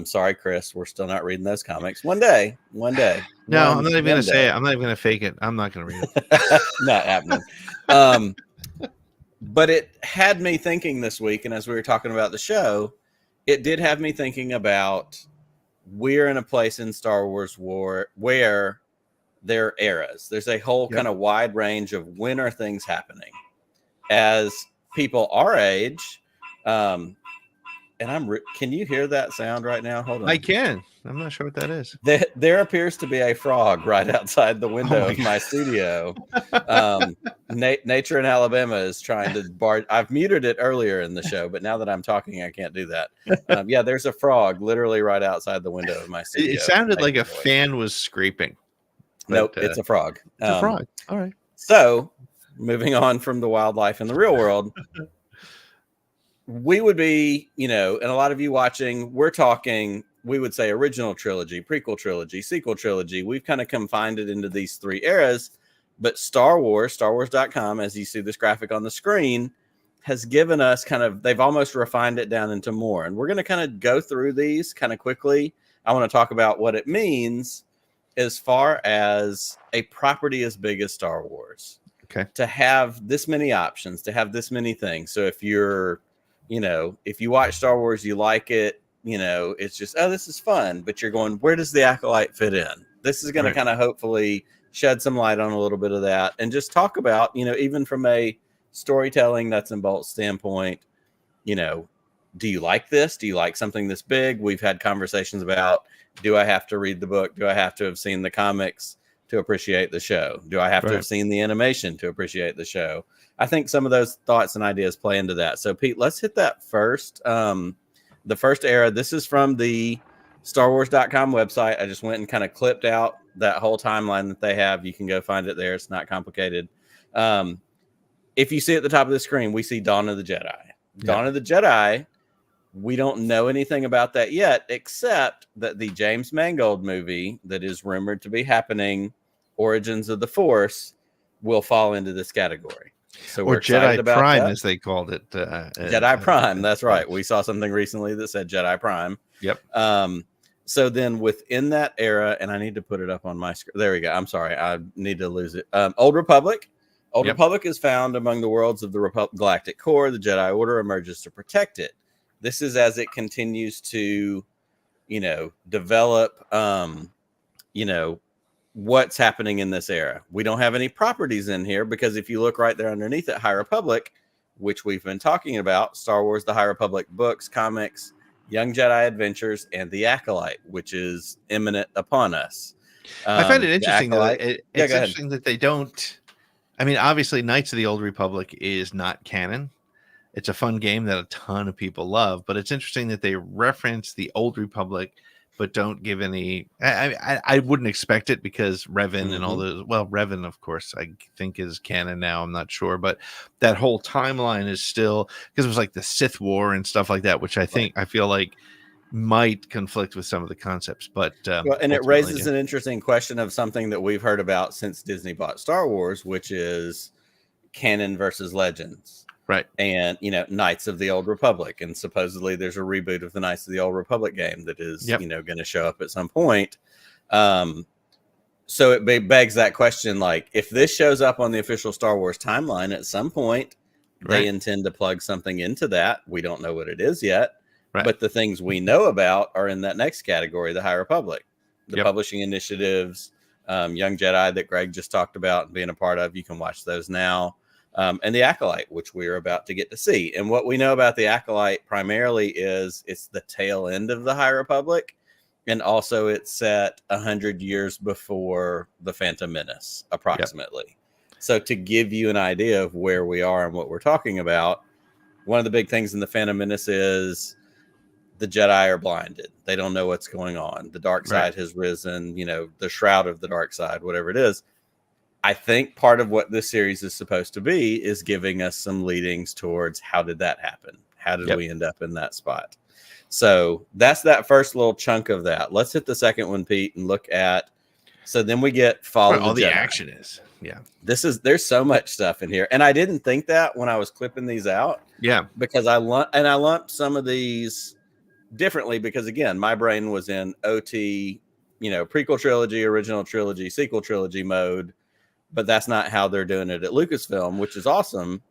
Sorry, Chris, we're still not reading those comics. One day. No, I'm not even going to say it. I'm not even going to fake it. I'm not going to read it. Not happening. But it had me thinking this week, and as we were talking about the show, it did have me thinking about we're in a place in Star Wars where there are eras. There's a whole kind of wide range of when are things happening. As people our age, and can you hear that sound right now? Hold on. I can. I'm not sure what that is. There appears to be a frog right outside the window of my studio. Nature in Alabama is trying to barge. I've muted it earlier in the show, but now that I'm talking, I can't do that. Yeah, there's a frog literally right outside the window of my studio. It sounded like a fan was scraping. Nope, it's a frog. It's a frog. All right. So, moving on from the wildlife in the real world, we would be, and a lot of you watching, we're talking, we would say original trilogy, prequel trilogy, sequel trilogy. We've kind of confined it into these three eras, but Star Wars, StarWars.com, as you see this graphic on the screen, has given us they've almost refined it down into more. And we're going to kind of go through these kind of quickly. I want to talk about what it means as far as a property as big as Star Wars. Okay. To have this many options, to have this many things. So if you're, if you watch Star Wars, you like it, it's just, oh, this is fun. But you're going, where does the Acolyte fit in? This is going to kind of hopefully shed some light on a little bit of that and just talk about, even from a storytelling nuts and bolts standpoint, do you like this? Do you like something this big? We've had conversations about, do I have to read the book? Do I have to have seen the comics to appreciate the show? Do I have to have seen the animation to appreciate the show? I think some of those thoughts and ideas play into that. So Pete, let's hit that first. The first era, this is from the StarWars.com website. I just went and kind of clipped out that whole timeline that they have. You can go find it there. It's not complicated. If you see at the top of the screen, we see Dawn of the Jedi. Dawn of the Jedi, we don't know anything about that yet, except that the James Mangold movie that is rumored to be happening, Origins of the Force, will fall into this category. So we're excited about Prime, that. as they called it. Jedi Prime. That's right. We saw something recently that said Jedi Prime. Yep. So then within that era, and I need to put it up on my screen. There we go. I'm sorry. I need to lose it. Old Republic. Old Republic is found among the worlds of the Galactic Core. The Jedi Order emerges to protect it. This is as it continues to, develop, what's happening in this era. We don't have any properties in here because if you look right there underneath it, High Republic, which we've been talking about, Star Wars, the High Republic books, comics, Young Jedi Adventures, and the Acolyte, which is imminent upon us. I find it interesting that it's interesting that they don't. I mean, obviously, Knights of the Old Republic is not canon. It's a fun game that a ton of people love, but it's interesting that they reference the Old Republic, but don't give any. I wouldn't expect it because Revan and all those. Well, Revan, of course, I think is canon now. I'm not sure, but that whole timeline is still because it was like the Sith War and stuff like that, which I feel like might conflict with some of the concepts. But and it raises an interesting question of something that we've heard about since Disney bought Star Wars, which is canon versus legends. Right. And, Knights of the Old Republic. And supposedly there's a reboot of the Knights of the Old Republic game that is, going to show up at some point. So it begs that question, like, if this shows up on the official Star Wars timeline at some point, they intend to plug something into that. We don't know what it is yet. Right. But the things we know about are in that next category, the High Republic. The publishing initiatives, Young Jedi that Greg just talked about and being a part of. You can watch those now. and the Acolyte, which we're about to get to see. And what we know about the Acolyte primarily is it's the tail end of the High Republic, and also it's set 100 years before the Phantom Menace, approximately. Yep. So to give you an idea of where we are and what we're talking about, one of the big things in the Phantom Menace is the Jedi are blinded. They don't know what's going on. The dark side has risen, you know, the shroud of the dark side, whatever it is. I think part of what this series is supposed to be is giving us some leadings towards how did that happen? How did we end up in that spot? So that's that first little chunk of that. Let's hit the second one, Pete, and look at. So then we get Fall of the Jedi. Action is. Yeah. There's so much stuff in here. And I didn't think that when I was clipping these out. Yeah. Because I lumped some of these differently because, again, my brain was in OT, you know, prequel trilogy, original trilogy, sequel trilogy mode. But that's not how they're doing it at Lucasfilm, which is awesome.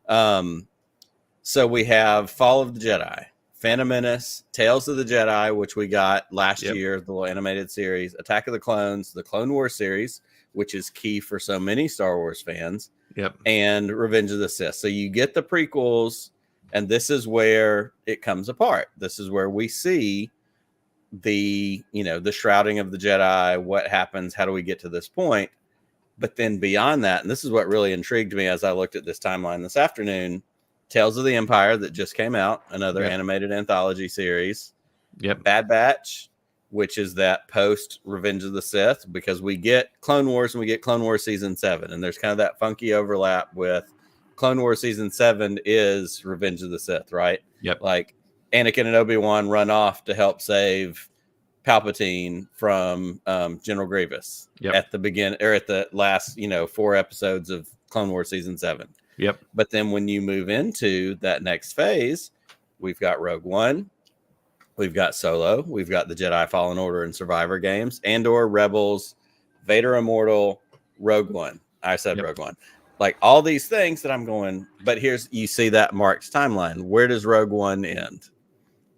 So we have Fall of the Jedi, Phantom Menace, Tales of the Jedi, which we got last year, the little animated series, Attack of the Clones, the Clone Wars series, which is key for so many Star Wars fans, and Revenge of the Sith. So you get the prequels, and this is where it comes apart. This is where we see the, you know, the shrouding of the Jedi, what happens, how do we get to this point? But then beyond that, and this is what really intrigued me as I looked at this timeline this afternoon, Tales of the Empire that just came out, another animated anthology series. Bad Batch, which is that post Revenge of the Sith, because we get Clone Wars and we get Clone Wars Season 7. And there's kind of that funky overlap with Clone Wars Season 7 is Revenge of the Sith, right? Like Anakin and Obi-Wan run off to help save Palpatine from General Grievous at the beginning or at the last, you know, 4 episodes of Clone Wars Season 7. But then when you move into that next phase, we've got Rogue One, we've got Solo, we've got the Jedi Fallen Order and Survivor games, Andor, Rebels, Vader Immortal, Rogue One. I said Rogue One. Like all these things that I'm going, but here's, you see that marked timeline. Where does Rogue One end?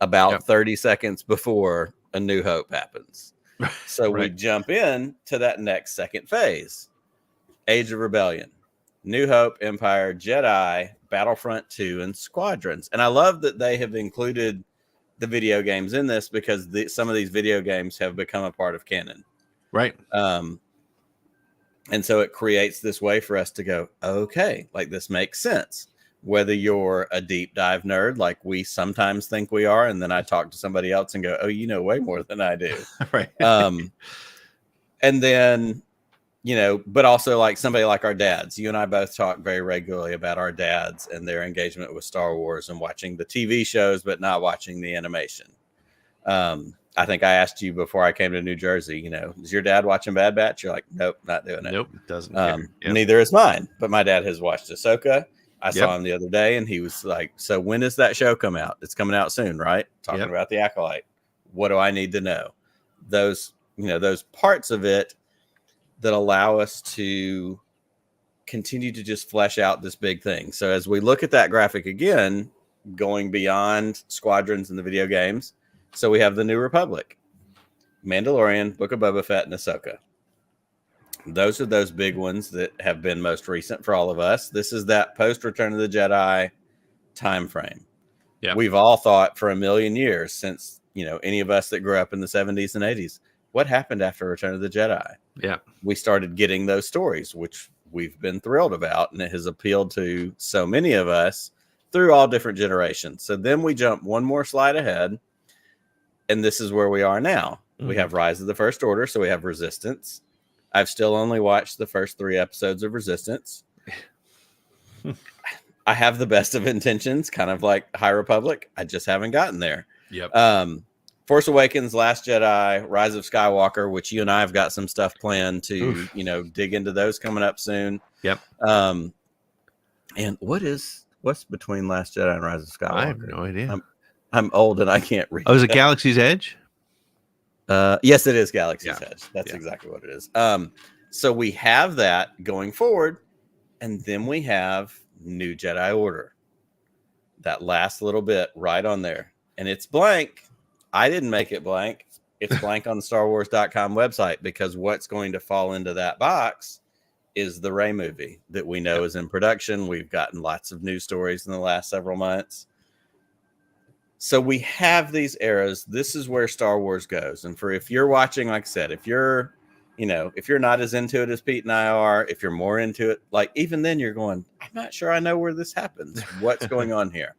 About 30 seconds before A New Hope happens. So we jump in to that next second phase. Age of Rebellion, New Hope, Empire, Jedi, Battlefront 2, and Squadrons. And I love that they have included the video games in this because some of these video games have become a part of canon. And so it creates this way for us to go, okay, like this makes sense. Whether you're a deep dive nerd, like we sometimes think we are, and then I talk to somebody else and go, oh, you know way more than I do. And then, you know, but also like somebody like our dads. You and I both talk very regularly about our dads and their engagement with Star Wars and watching the TV shows, but not watching the animation. I think I asked you before I came to New Jersey, you know, is your dad watching Bad Batch? You're like, nope, not doing it. Nope, doesn't care. Neither is mine. But my dad has watched Ahsoka. I saw him the other day and he was like, so when does that show come out? It's coming out soon, right? Talking about the Acolyte. What do I need to know? Those, you know, those parts of it that allow us to continue to just flesh out this big thing. So as we look at that graphic again, going beyond Squadrons and the video games, so we have the New Republic, Mandalorian, Book of Boba Fett, and Ahsoka. Those are those big ones that have been most recent for all of us. This is that post Return of the Jedi time frame. We've all thought for a million years since, you know, any of us that grew up in the 70s and 80s, what happened after Return of the Jedi? We started getting those stories, which we've been thrilled about, and it has appealed to so many of us through all different generations. So then we jump one more slide ahead, and this is where we are now. We have Rise of the First Order, so we have Resistance. I've still only watched the first 3 episodes of Resistance. I have the best of intentions, kind of like High Republic. I just haven't gotten there. Force Awakens, Last Jedi, Rise of Skywalker, which you and I have got some stuff planned to, you know, dig into those coming up soon. And what's between Last Jedi and Rise of Skywalker? I have no idea. I'm old and I can't read. Oh, is it Galaxy's Edge? Yes, it is Galaxy's Edge. That's exactly what it is. So we have that going forward, and then we have New Jedi Order. That last little bit right on there. And it's blank. I didn't make it blank. It's blank on the StarWars.com website because what's going to fall into that box is the Rey movie that we know is in production. We've gotten lots of news stories in the last several months. So we have these eras. This is where Star Wars goes. And if you're watching, like I said, if you're not as into it as Pete and I are, if you're more into it, like even then you're going, I'm not sure I know where this happens. What's going on here?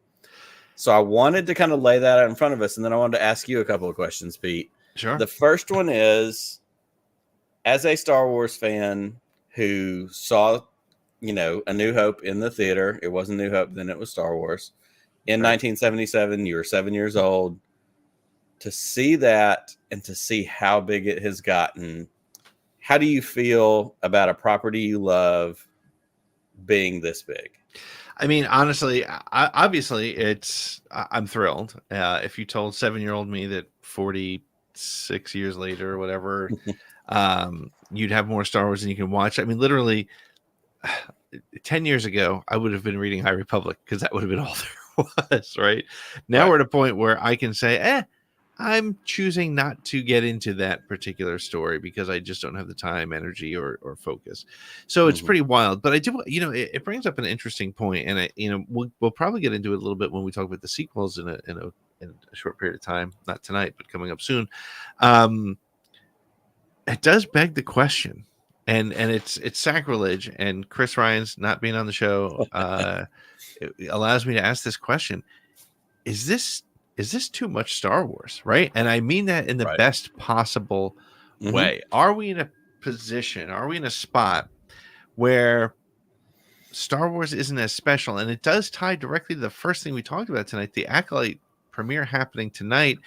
So I wanted to kind of lay that out in front of us. And then I wanted to ask you a couple of questions, Pete. Sure. The first one is, as a Star Wars fan who saw, A New Hope in the theater, it wasn't New Hope, then it was Star Wars. In 1977, you were 7 years old. To see that and to see how big it has gotten, how do you feel about a property you love being this big? I mean, honestly, obviously, I'm thrilled. If you told 7-year-old me that 46 years later or whatever, you'd have more Star Wars than you can watch. I mean, literally 10 years ago, I would have been reading High Republic because that would have been all there was, right? Now we're at a point where I can say, I'm choosing not to get into that particular story because I just don't have the time, energy, or focus. So it's pretty wild. But I do, it brings up an interesting point, and we'll probably get into it a little bit when we talk about the sequels in a short period of time. Not tonight, but coming up soon. It does beg the question, and it's sacrilege. And Chris Ryan's not being on the show it allows me to ask this question: Is this too much Star Wars, right? And I mean that in the best possible way. Are we in a position, are we in a spot where Star Wars isn't as special? And it does tie directly to the first thing we talked about tonight, the Acolyte premiere happening tonight.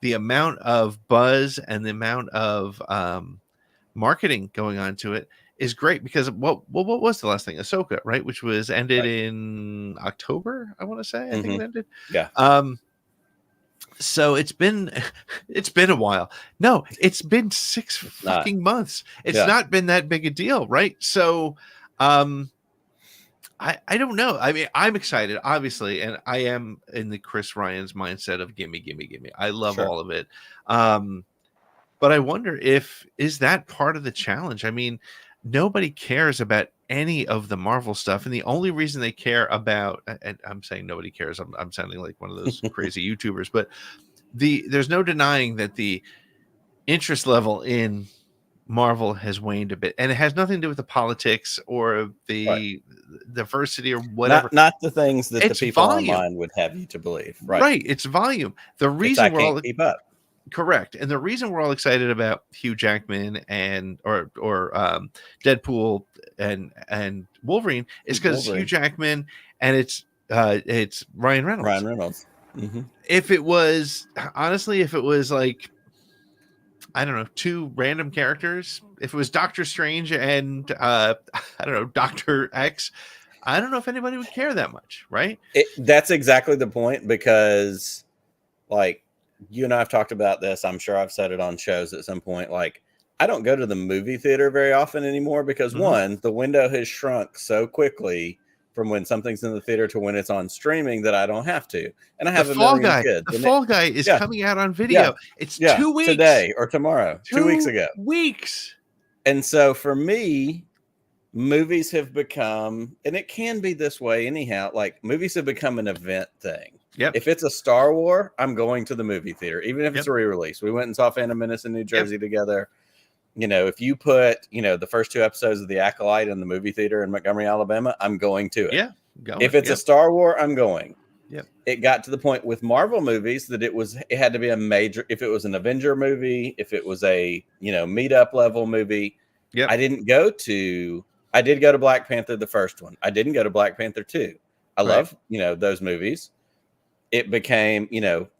The amount of buzz and the amount of marketing going on to it is great because what was the last thing? Ahsoka, right? Which was ended in October, I want to say. I think it ended. Yeah. So it's been a while. No, it's been 6 fucking months. It's not been that big a deal, right? So I don't know. I mean, I'm excited, obviously, and I am in the Chris Ryan's mindset of gimme, gimme, gimme. I love all of it. But I wonder is that part of the challenge? I mean, nobody cares about any of the Marvel stuff, and the only reason they care about, and I'm saying nobody cares, I'm sounding like one of those crazy YouTubers, but there's no denying that the interest level in Marvel has waned a bit, and it has nothing to do with the politics or the diversity or whatever. Not the things that the people online would have you to believe. Right. It's volume. The reason we're all keep up. Correct. And the reason we're all excited about Hugh Jackman or Deadpool and Wolverine is because Hugh Jackman and it's Ryan Reynolds. If it was like, I don't know, 2 random characters, if it was Doctor Strange and I don't know, Dr. X, I don't know if anybody would care that much, right? That's exactly the point, because like you and I have talked about this. I'm sure I've said it on shows at some point. Like, I don't go to the movie theater very often anymore because one, the window has shrunk so quickly from when something's in the theater to when it's on streaming that I don't have to. And I have a million kids. The Fall Guy is coming out on video. Yeah. It's 2 weeks. Today or tomorrow. 2 weeks ago. Weeks. And so for me, movies have become, and it can be this way anyhow, like movies have become an event thing. Yep. If it's a Star Wars, I'm going to the movie theater, even if it's a re-release. We went and saw Phantom Menace in New Jersey together. If you put, the first 2 episodes of The Acolyte in the movie theater in Montgomery, Alabama, I'm going to it. Yeah. If it's a Star Wars, I'm going. Yep. It got to the point with Marvel movies that it had to be a major, if it was an Avenger movie, if it was a, meet-up level movie. Yep. I did go to Black Panther, the first one. I didn't go to Black Panther 2. I love, those movies. It became,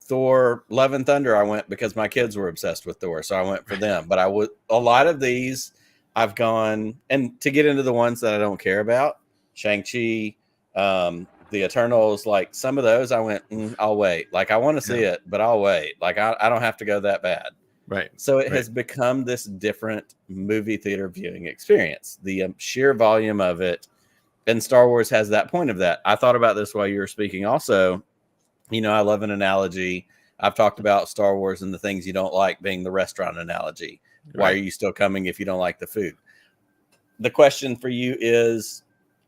Thor, Love and Thunder. I went because my kids were obsessed with Thor, so I went for them. But a lot of these I've gone, and to get into the ones that I don't care about, Shang-Chi, the Eternals, like some of those I went, I'll wait. Like I want to see it, but I'll wait. Like I don't have to go that bad. Right. So it has become this different movie theater viewing experience. The sheer volume of it, and Star Wars has that point of that. I thought about this while you were speaking also. I love an analogy. I've talked about Star Wars and the things you don't like being the restaurant analogy. Why are you still coming if you don't like the food? the question for you is,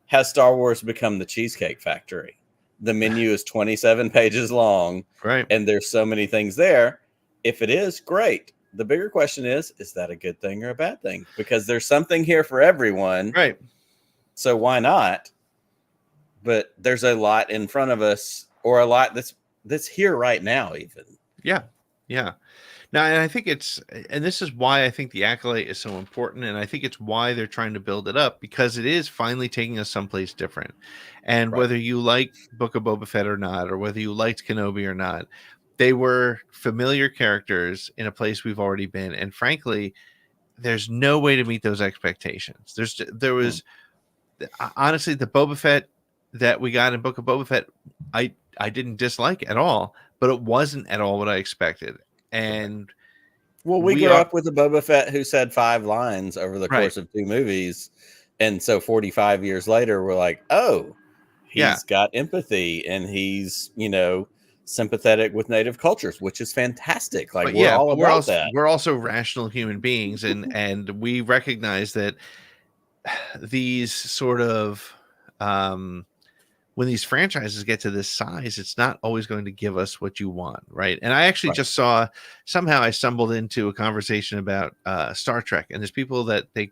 has Star Wars become the Cheesecake Factory? The menu is 27 pages long, right? And there's so many things there. If it is, great. The bigger question is that a good thing or a bad thing? Because there's something here for everyone. Right. So why not? But there's a lot in front of us, or a lot that's here right now, even. Yeah. Yeah. Now, and I think this is why I think the Acolyte is so important. And I think it's why they're trying to build it up, because it is finally taking us someplace different. And whether you like Book of Boba Fett or not, or whether you liked Kenobi or not, they were familiar characters in a place we've already been. And frankly, there's no way to meet those expectations. There was honestly, the Boba Fett that we got in Book of Boba Fett, I didn't dislike at all, but it wasn't at all what I expected. And we grew up with a Boba Fett who said 5 lines over the course of 2 movies. And so 45 years later, we're like, oh, he's got empathy, and he's, sympathetic with native cultures, which is fantastic. Like, we're all about that. We're also rational human beings, and we recognize that these sort of when these franchises get to this size, it's not always going to give us what you want, right? And I actually just saw, somehow I stumbled into a conversation about Star Trek, and there's people that they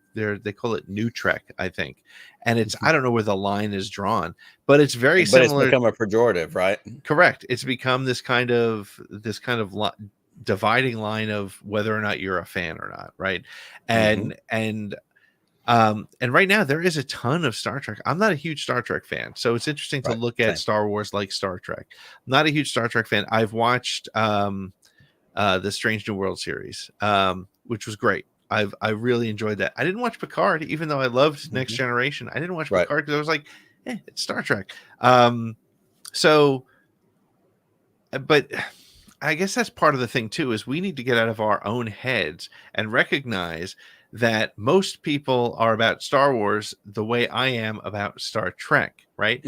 call it New Trek, I think, and it's I don't know where the line is drawn, but it's very similar. It's become a pejorative, right? Correct. It's become this kind of dividing line of whether or not you're a fan or not, right? And right now there is a ton of Star Trek. I'm not a huge Star Trek fan, so it's interesting to look at Star Wars like Star Trek. I'm not a huge Star Trek fan. I've watched the Strange New World series, which was great. I really enjoyed that. I didn't watch Picard, even though I loved Next Generation. I didn't watch Picard because I was like, it's Star Trek. But I guess that's part of the thing too, is we need to get out of our own heads and recognize that most people are about Star Wars the way I am about Star Trek, right?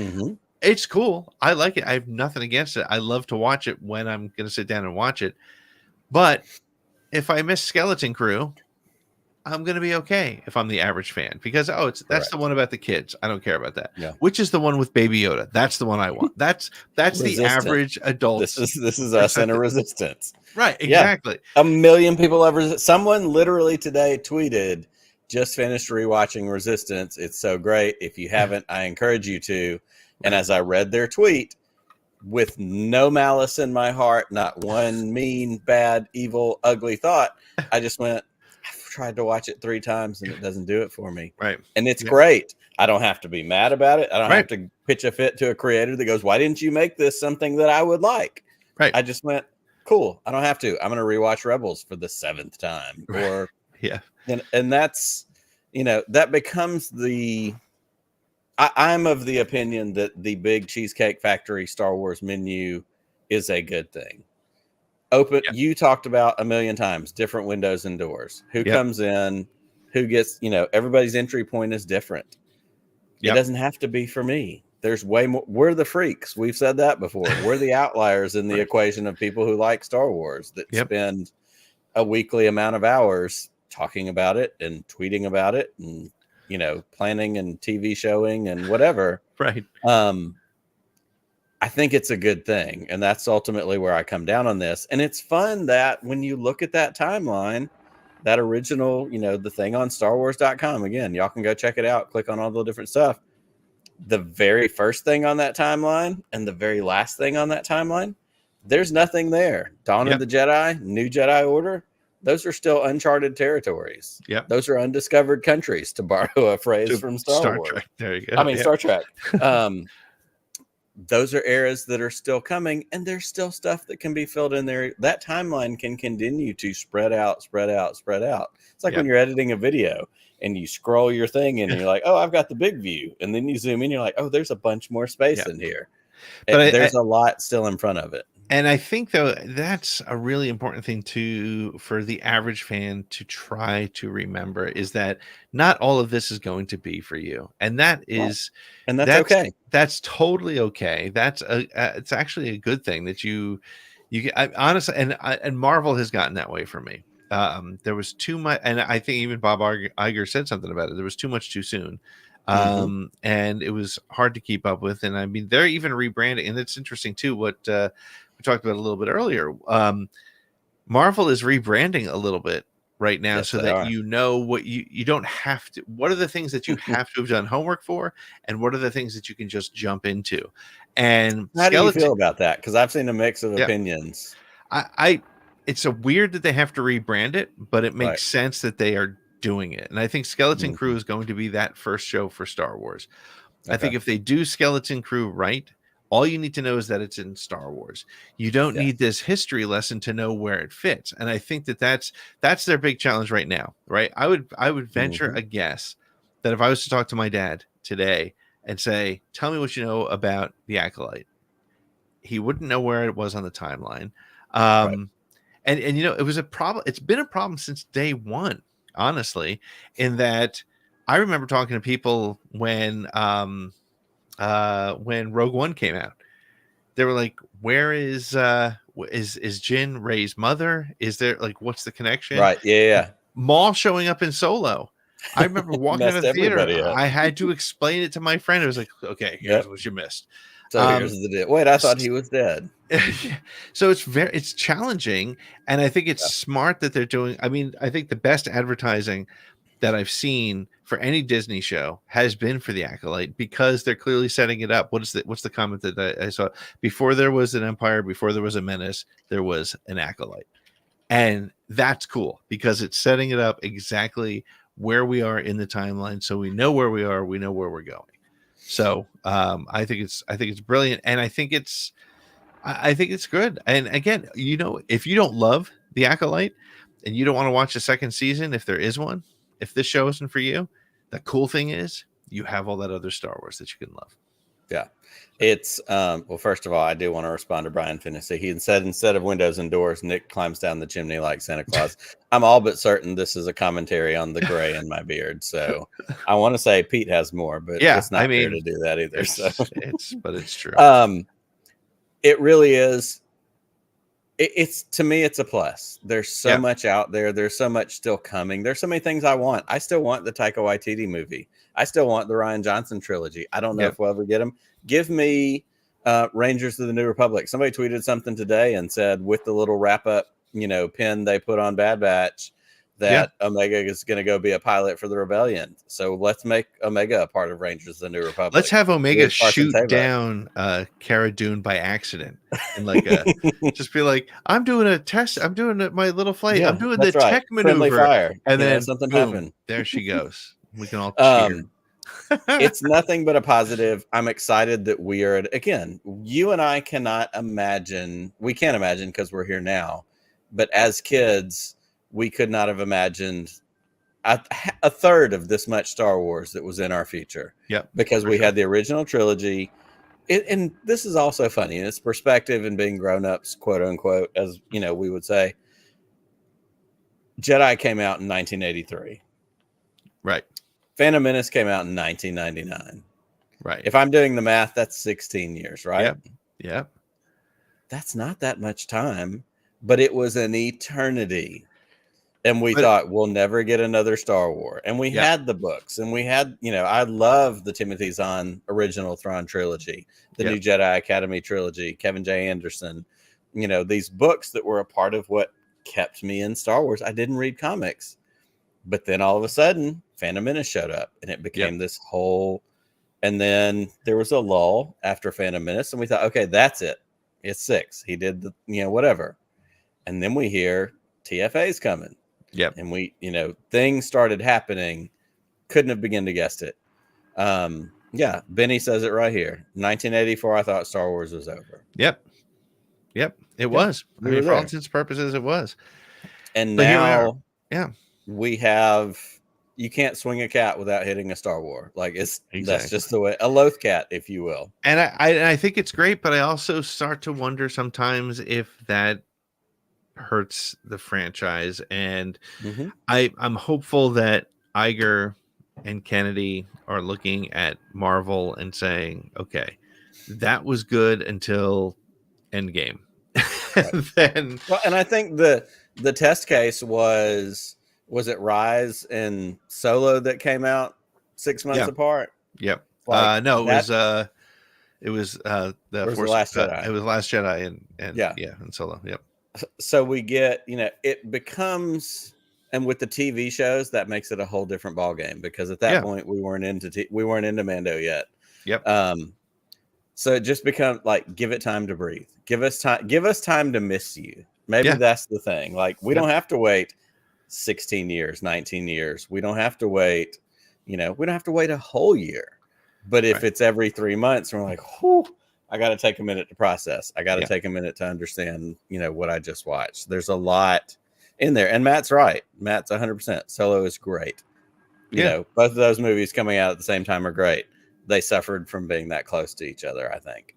It's cool. I like it. I have nothing against it. I love to watch it when I'm going to sit down and watch it. But if I miss Skeleton Crew, I'm going to be okay if I'm the average fan, because that's the one about the kids. I don't care about that. Yeah. Which is the one with Baby Yoda? That's the one I want. That's the average adult. This is us in a Resistance. Right, exactly. Yeah. 1 million people someone literally today tweeted, just finished rewatching Resistance. It's so great. If you haven't, I encourage you to. And as I read their tweet, with no malice in my heart, not one mean, bad, evil, ugly thought, I just went, I've tried to watch it 3 times and it doesn't do it for me. Right. And it's great. I don't have to be mad about it. I don't have to pitch a fit to a creator that goes, why didn't you make this something that I would like? Right. I just went, cool. I don't have to. I'm going to rewatch Rebels for the 7th time. Or and that's, that becomes I'm of the opinion that the big Cheesecake Factory Star Wars menu is a good thing. You talked about 1 million times different windows and doors. Who comes in, who gets, everybody's entry point is different. It doesn't have to be for me. There's way more. We're the freaks. We've said that before. We're the outliers in the equation of people who like Star Wars, that spend a weekly amount of hours talking about it and tweeting about it and, planning and TV showing and whatever. Right. I think it's a good thing. And that's ultimately where I come down on this. And it's fun that when you look at that timeline, that original, the thing on StarWars.com, again, y'all can go check it out, click on all the different stuff. The very first thing on that timeline and the very last thing on that timeline, there's nothing there. Dawn of the Jedi, New Jedi Order, those are still uncharted territories. Yep. Those are undiscovered countries, to borrow a phrase from Star Wars. Trek. There you go. Star Trek. Those are eras that are still coming, and there's still stuff that can be filled in there. That timeline can continue to spread out. It's like when you're editing a video and you scroll your thing and you're like, oh, I've got the big view. And then you zoom in, you're like, oh, there's a bunch more space in here. But there's a lot still in front of it. And I think, though, that's a really important thing for the average fan to try to remember, is that not all of this is going to be for you. And that's okay. That's totally okay. It's actually a good thing that you honestly, and Marvel has gotten that way for me. there was too much, and I think even Bob Iger said something about it. There was too much too soon. And it was hard to keep up with. And I mean, they're even rebranding, and it's interesting too, what we talked about a little bit earlier. Marvel is rebranding a little bit right now, so that you know what you don't have to, what are the things that you have to have done homework for, and what are the things that you can just jump into. And how do you feel about that? Because I've seen a mix of opinions. It's a weird that they have to rebrand it, but it makes sense that they are doing it. And I think Skeleton Crew is going to be that first show for Star Wars. I think if they do Skeleton Crew right, all you need to know is that it's in Star Wars. You don't need this history lesson to know where it fits. And I think that that's their big challenge right now, right? I would venture a guess that if I was to talk to my dad today and say, tell me what you know about the Acolyte, he wouldn't know where it was on the timeline. And you know, it was a problem. It's been a problem since day one, honestly, in that I remember talking to people when Rogue One came out. They were like, where is Jyn Rey's mother? Is there, like, what's the connection? Right. Yeah. Maul showing up in Solo. I remember walking out of the theater. I had to explain it to my friend. I was like, okay, here's what you missed. So here's the deal. Wait, I thought he was dead. So it's challenging, and I think it's smart that they're doing. I mean, I think the best advertising that I've seen for any Disney show has been for the Acolyte, because they're clearly setting it up. What's the comment that I saw? Before there was an Empire, before there was a Menace, there was an Acolyte, and that's cool because it's setting it up exactly where we are in the timeline, so we know where we are, we know where we're going. So I think it's brilliant, and I think it's good. And again, you know, if you don't love the Acolyte and you don't want to watch a second season, if there is one, if this show isn't for you, the cool thing is you have all that other Star Wars that you can love. Yeah, it's well, first of all, I do want to respond to Brian Finney. He said, instead of windows and doors, Nick climbs down the chimney like Santa Claus. I'm all but certain this is a commentary on the gray in my beard. So I want to say Pete has more, but it's not fair to do that either. But it's true. It really is. It's to me, it's a plus. There's so much out there. There's so much still coming. There's so many things I want. I still want the Taika Waititi movie. I still want the Rian Johnson trilogy. I don't know if we'll ever get them. Give me Rangers of the New Republic. Somebody tweeted something today and said, with the little wrap up, pin they put on Bad Batch, that Omega is going to go be a pilot for the Rebellion. So let's make Omega a part of Rangers of the New Republic. Let's have Omega shoot down Cara Dune by accident, and just be like, I'm doing a test. I'm doing my little flight. I'm doing the tech maneuver. Fire. And then something boom, happened. There she goes. We can all cheer. It's nothing but a positive. I'm excited that we are again. You and I cannot imagine. We can't imagine because we're here now. But as kids, we could not have imagined a third of this much Star Wars that was in our future. Because we had the original trilogy. And this is also funny in its perspective and being grown-ups, quote unquote, as we would say. Jedi came out in 1983. Right. Phantom Menace came out in 1999. Right. If I'm doing the math, that's 16 years, right? Yep. That's not that much time, but it was an eternity. And we thought we'll never get another Star Wars. And we had the books, and we had, I love the Timothy Zahn original Thrawn trilogy, the new Jedi Academy trilogy, Kevin J. Anderson, these books that were a part of what kept me in Star Wars. I didn't read comics, but then all of a sudden Phantom Menace showed up, and it became this whole, and then there was a lull after Phantom Menace, and we thought, okay, that's it. It's 6. He did the, whatever. And then we hear TFA's coming. And we, things started happening. Couldn't have begun to guess it. Benny says it right here. 1984, I thought Star Wars was over. Yep. It was. I mean, for all intents and purposes, it was. And now, we have, you can't swing a cat without hitting a Star Wars. Like that's just the way, a loath cat, if you will. And I think it's great, but I also start to wonder sometimes if that hurts the franchise. And I'm hopeful that Iger and Kennedy are looking at Marvel and saying, okay, that was good until Endgame. Then, well, and I think the the test case was it Rise and Solo that came out 6 months apart? Yep. Like, no, it was the Force. Last Jedi. It was Last Jedi and and Solo. Yep. So we get, it becomes, and with the TV shows, that makes it a whole different ball game, because at that point we weren't into Mando yet. Yep. So it just becomes like, give it time to breathe. Give us time to miss you. Maybe that's the thing. Like, we don't have to wait 16 years, 19 years. We don't have to wait, we don't have to wait a whole year. But if it's every 3 months, we're like, whew, I got to take a minute to process. I got to take a minute to understand, what I just watched. There's a lot in there. And Matt's right. Matt's 100%. Solo is great. You know, both of those movies coming out at the same time are great. They suffered from being that close to each other, I think.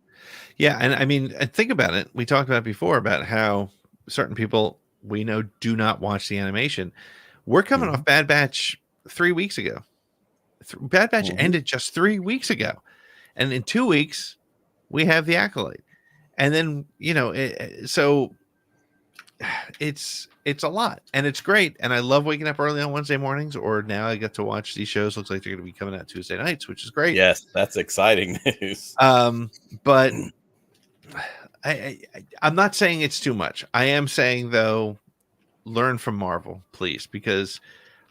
Yeah. And I mean, think about it. We talked about before about how certain people we know do not watch the animation. We're coming off Bad Batch 3 weeks ago. Bad Batch ended just 3 weeks ago. And in 2 weeks, we have the Acolyte. And then, so it's a lot, and it's great. And I love waking up early on Wednesday mornings, or now I get to watch these shows. Looks like they're going to be coming out Tuesday nights, which is great. Yes, that's exciting news. But I'm not saying it's too much. I am saying, though, learn from Marvel, please, because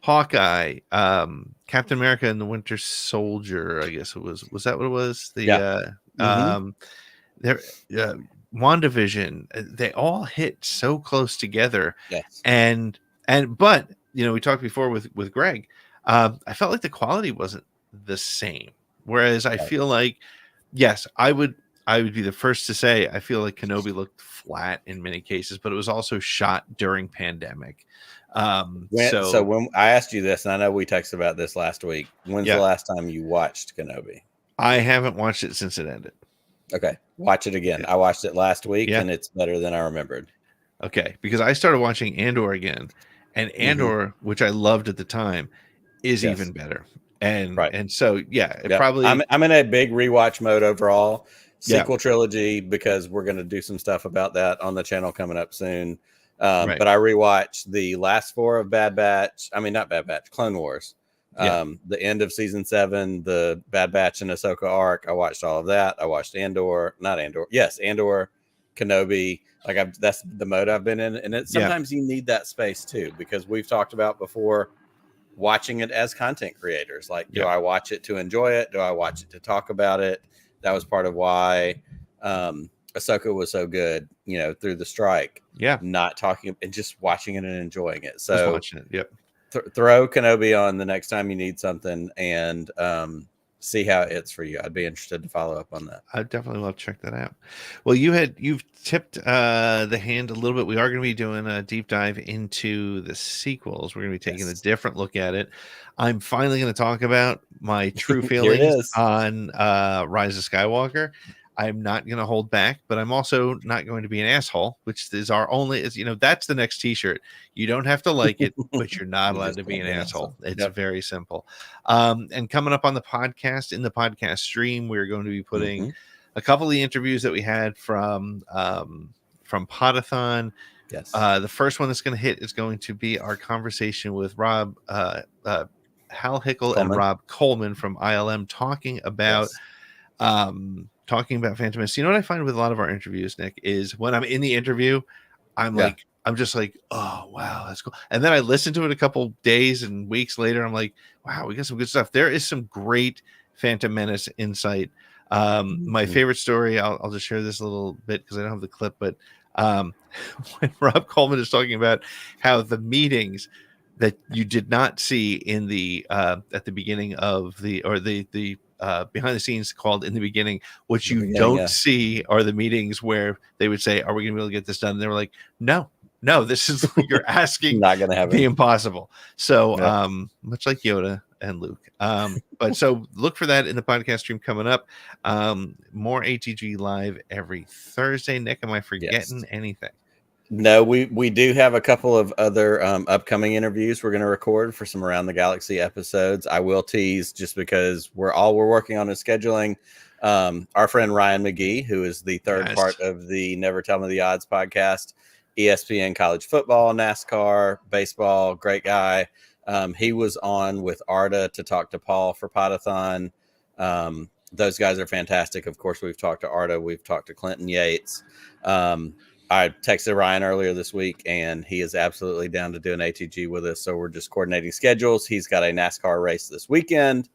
Hawkeye, Captain America and the Winter Soldier, I guess it was that what it was? WandaVision, they all hit so close together. Yes. But we talked before with Greg. I felt like the quality wasn't the same. Whereas I feel like, yes, I would be the first to say I feel like Kenobi looked flat in many cases, but it was also shot during pandemic. So when I asked you this, and I know we texted about this last week, when's the last time you watched Kenobi? I haven't watched it since it ended. Okay, watch it again. I watched it last week, and it's better than I remembered. Okay, because I started watching Andor again, and Andor, which I loved at the time, is even better. And so probably I'm in a big rewatch mode overall. Sequel trilogy, because we're going to do some stuff about that on the channel coming up soon. But I rewatched the last 4 of Bad Batch. I mean, not Bad Batch, Clone Wars. The end of season 7, the Bad Batch and Ahsoka arc. I watched all of that. I watched Andor, Kenobi. Like, that's the mode I've been in. And sometimes you need that space too, because we've talked about before watching it as content creators. Like, do I watch it to enjoy it? Do I watch it to talk about it? That was part of why Ahsoka was so good, through the strike. Not talking and just watching it and enjoying it. So just watching it. Yep. Throw Kenobi on the next time you need something, and see how it's for you. I'd be interested to follow up on that. I'd definitely love to check that out. Well, you've tipped the hand a little bit. We are going to be doing a deep dive into the sequels. We're going to be taking a different look at it. I'm finally going to talk about my true feelings on Rise of Skywalker. I'm not going to hold back, but I'm also not going to be an asshole, which is that's the next t-shirt. You don't have to like it, but you're not allowed to be an asshole. It's very simple. And coming up on the podcast, in the podcast stream, we're going to be putting a couple of the interviews that we had from Podathon. Yes. The first one that's going to hit is going to be our conversation with Rob, Hal Hickel and Rob Coleman from ILM, talking about Phantom Menace. You know what I find with a lot of our interviews, Nick, is when I'm in the interview, I'm just like, oh wow, that's cool. And then I listen to it a couple days and weeks later, I'm like, wow, we got some good stuff. There is some great Phantom Menace insight. My favorite story, I'll just share this a little bit because I don't have the clip, but when Rob Coleman is talking about how the meetings that you did not see in the at the beginning of the behind the scenes called in the beginning, what you don't see are the meetings where they would say, are we gonna be able to get this done? And they were like, no, this is what you're asking. Not gonna happen. The impossible. So much like Yoda and Luke. But so look for that in the podcast stream coming up. More ATG live every Thursday. Nick, am I forgetting anything? No, we do have a couple of other upcoming interviews we're going to record for some Around the Galaxy episodes. I will tease, just because we're working on is scheduling. Our friend Ryan McGee, who is the third part of the Never Tell Me the Odds podcast, ESPN college football, NASCAR, baseball, great guy. He was on with Arda to talk to Paul for Podathon. Those guys are fantastic. Of course, we've talked to Arda. We've talked to Clinton Yates. I texted Ryan earlier this week, and he is absolutely down to do an ATG with us. So we're just coordinating schedules. He's got a NASCAR race this weekend.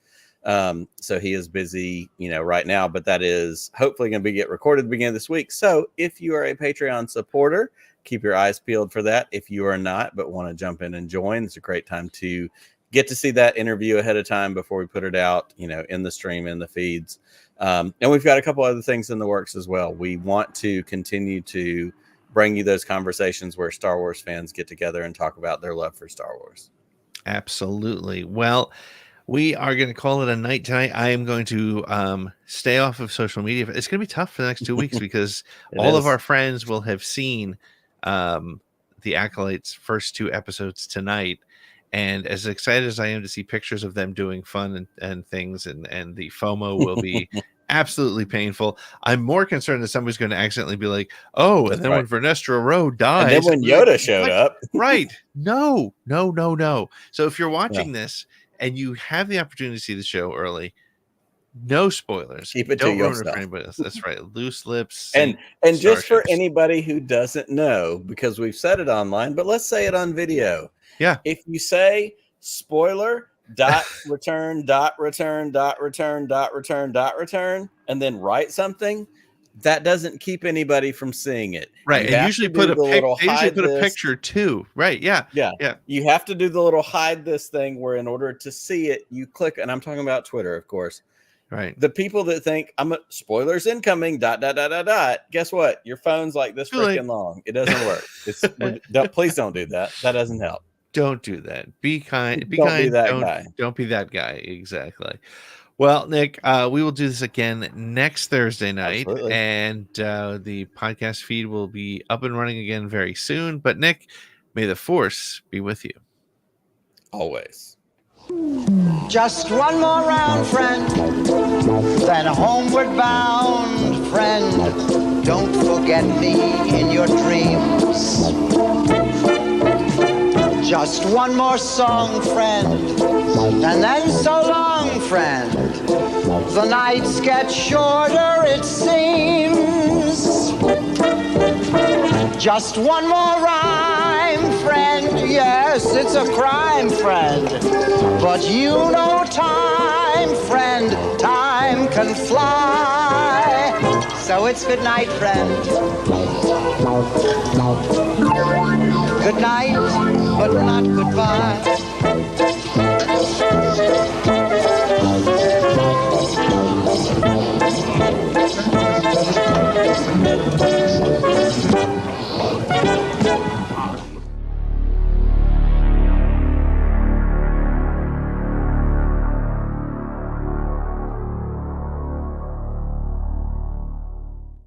So he is busy, right now, but that is hopefully going to get recorded at the beginning of this week. So if you are a Patreon supporter, keep your eyes peeled for that. If you are not, but want to jump in and join, it's a great time to get to see that interview ahead of time before we put it out, in the stream, in the feeds. And we've got a couple other things in the works as well. We want to continue to bring you those conversations where Star Wars fans get together and talk about their love for Star Wars. Absolutely. Well, we are going to call it a night tonight. I am going to stay off of social media. It's going to be tough for the next 2 weeks because all of our friends will have seen the Acolyte's first 2 episodes tonight. And as excited as I am to see pictures of them doing fun and things, and the FOMO will be absolutely painful. I'm more concerned that somebody's going to accidentally be like, oh, and then when Vernestra Rowe dies. And then when Yoda showed up. Right. No. So if you're watching this and you have the opportunity to see the show early, no spoilers. Keep it to yourself. For anybody else. That's right. Loose lips. And just for anybody who doesn't know, because we've said it online, but let's say it on video. Yeah. If you say spoiler return, return, and then write something, that doesn't keep anybody from seeing it. Right. And usually put a picture too. Right. Yeah. You have to do the little hide this thing where in order to see it, you click, and I'm talking about Twitter, of course. Right. The people that think spoilers incoming, ... Guess what? Your phone's like this freaking long. It doesn't work. Please don't do that. That doesn't help. Don't do that. Be kind. Don't be that guy. Don't be that guy. Exactly. Well, Nick, we will do this again next Thursday night. Absolutely. And the podcast feed will be up and running again very soon. But Nick, may the Force be with you. Always. Just one more round, friend, then homeward bound, friend. Don't forget me in your dreams. Just one more song, friend, and then so long, friend. The nights get shorter, it seems. Just one more rhyme, friend. Yes, it's a crime, friend. But you know time, friend. Time can fly. So it's good night, friend. Good night, but not goodbye.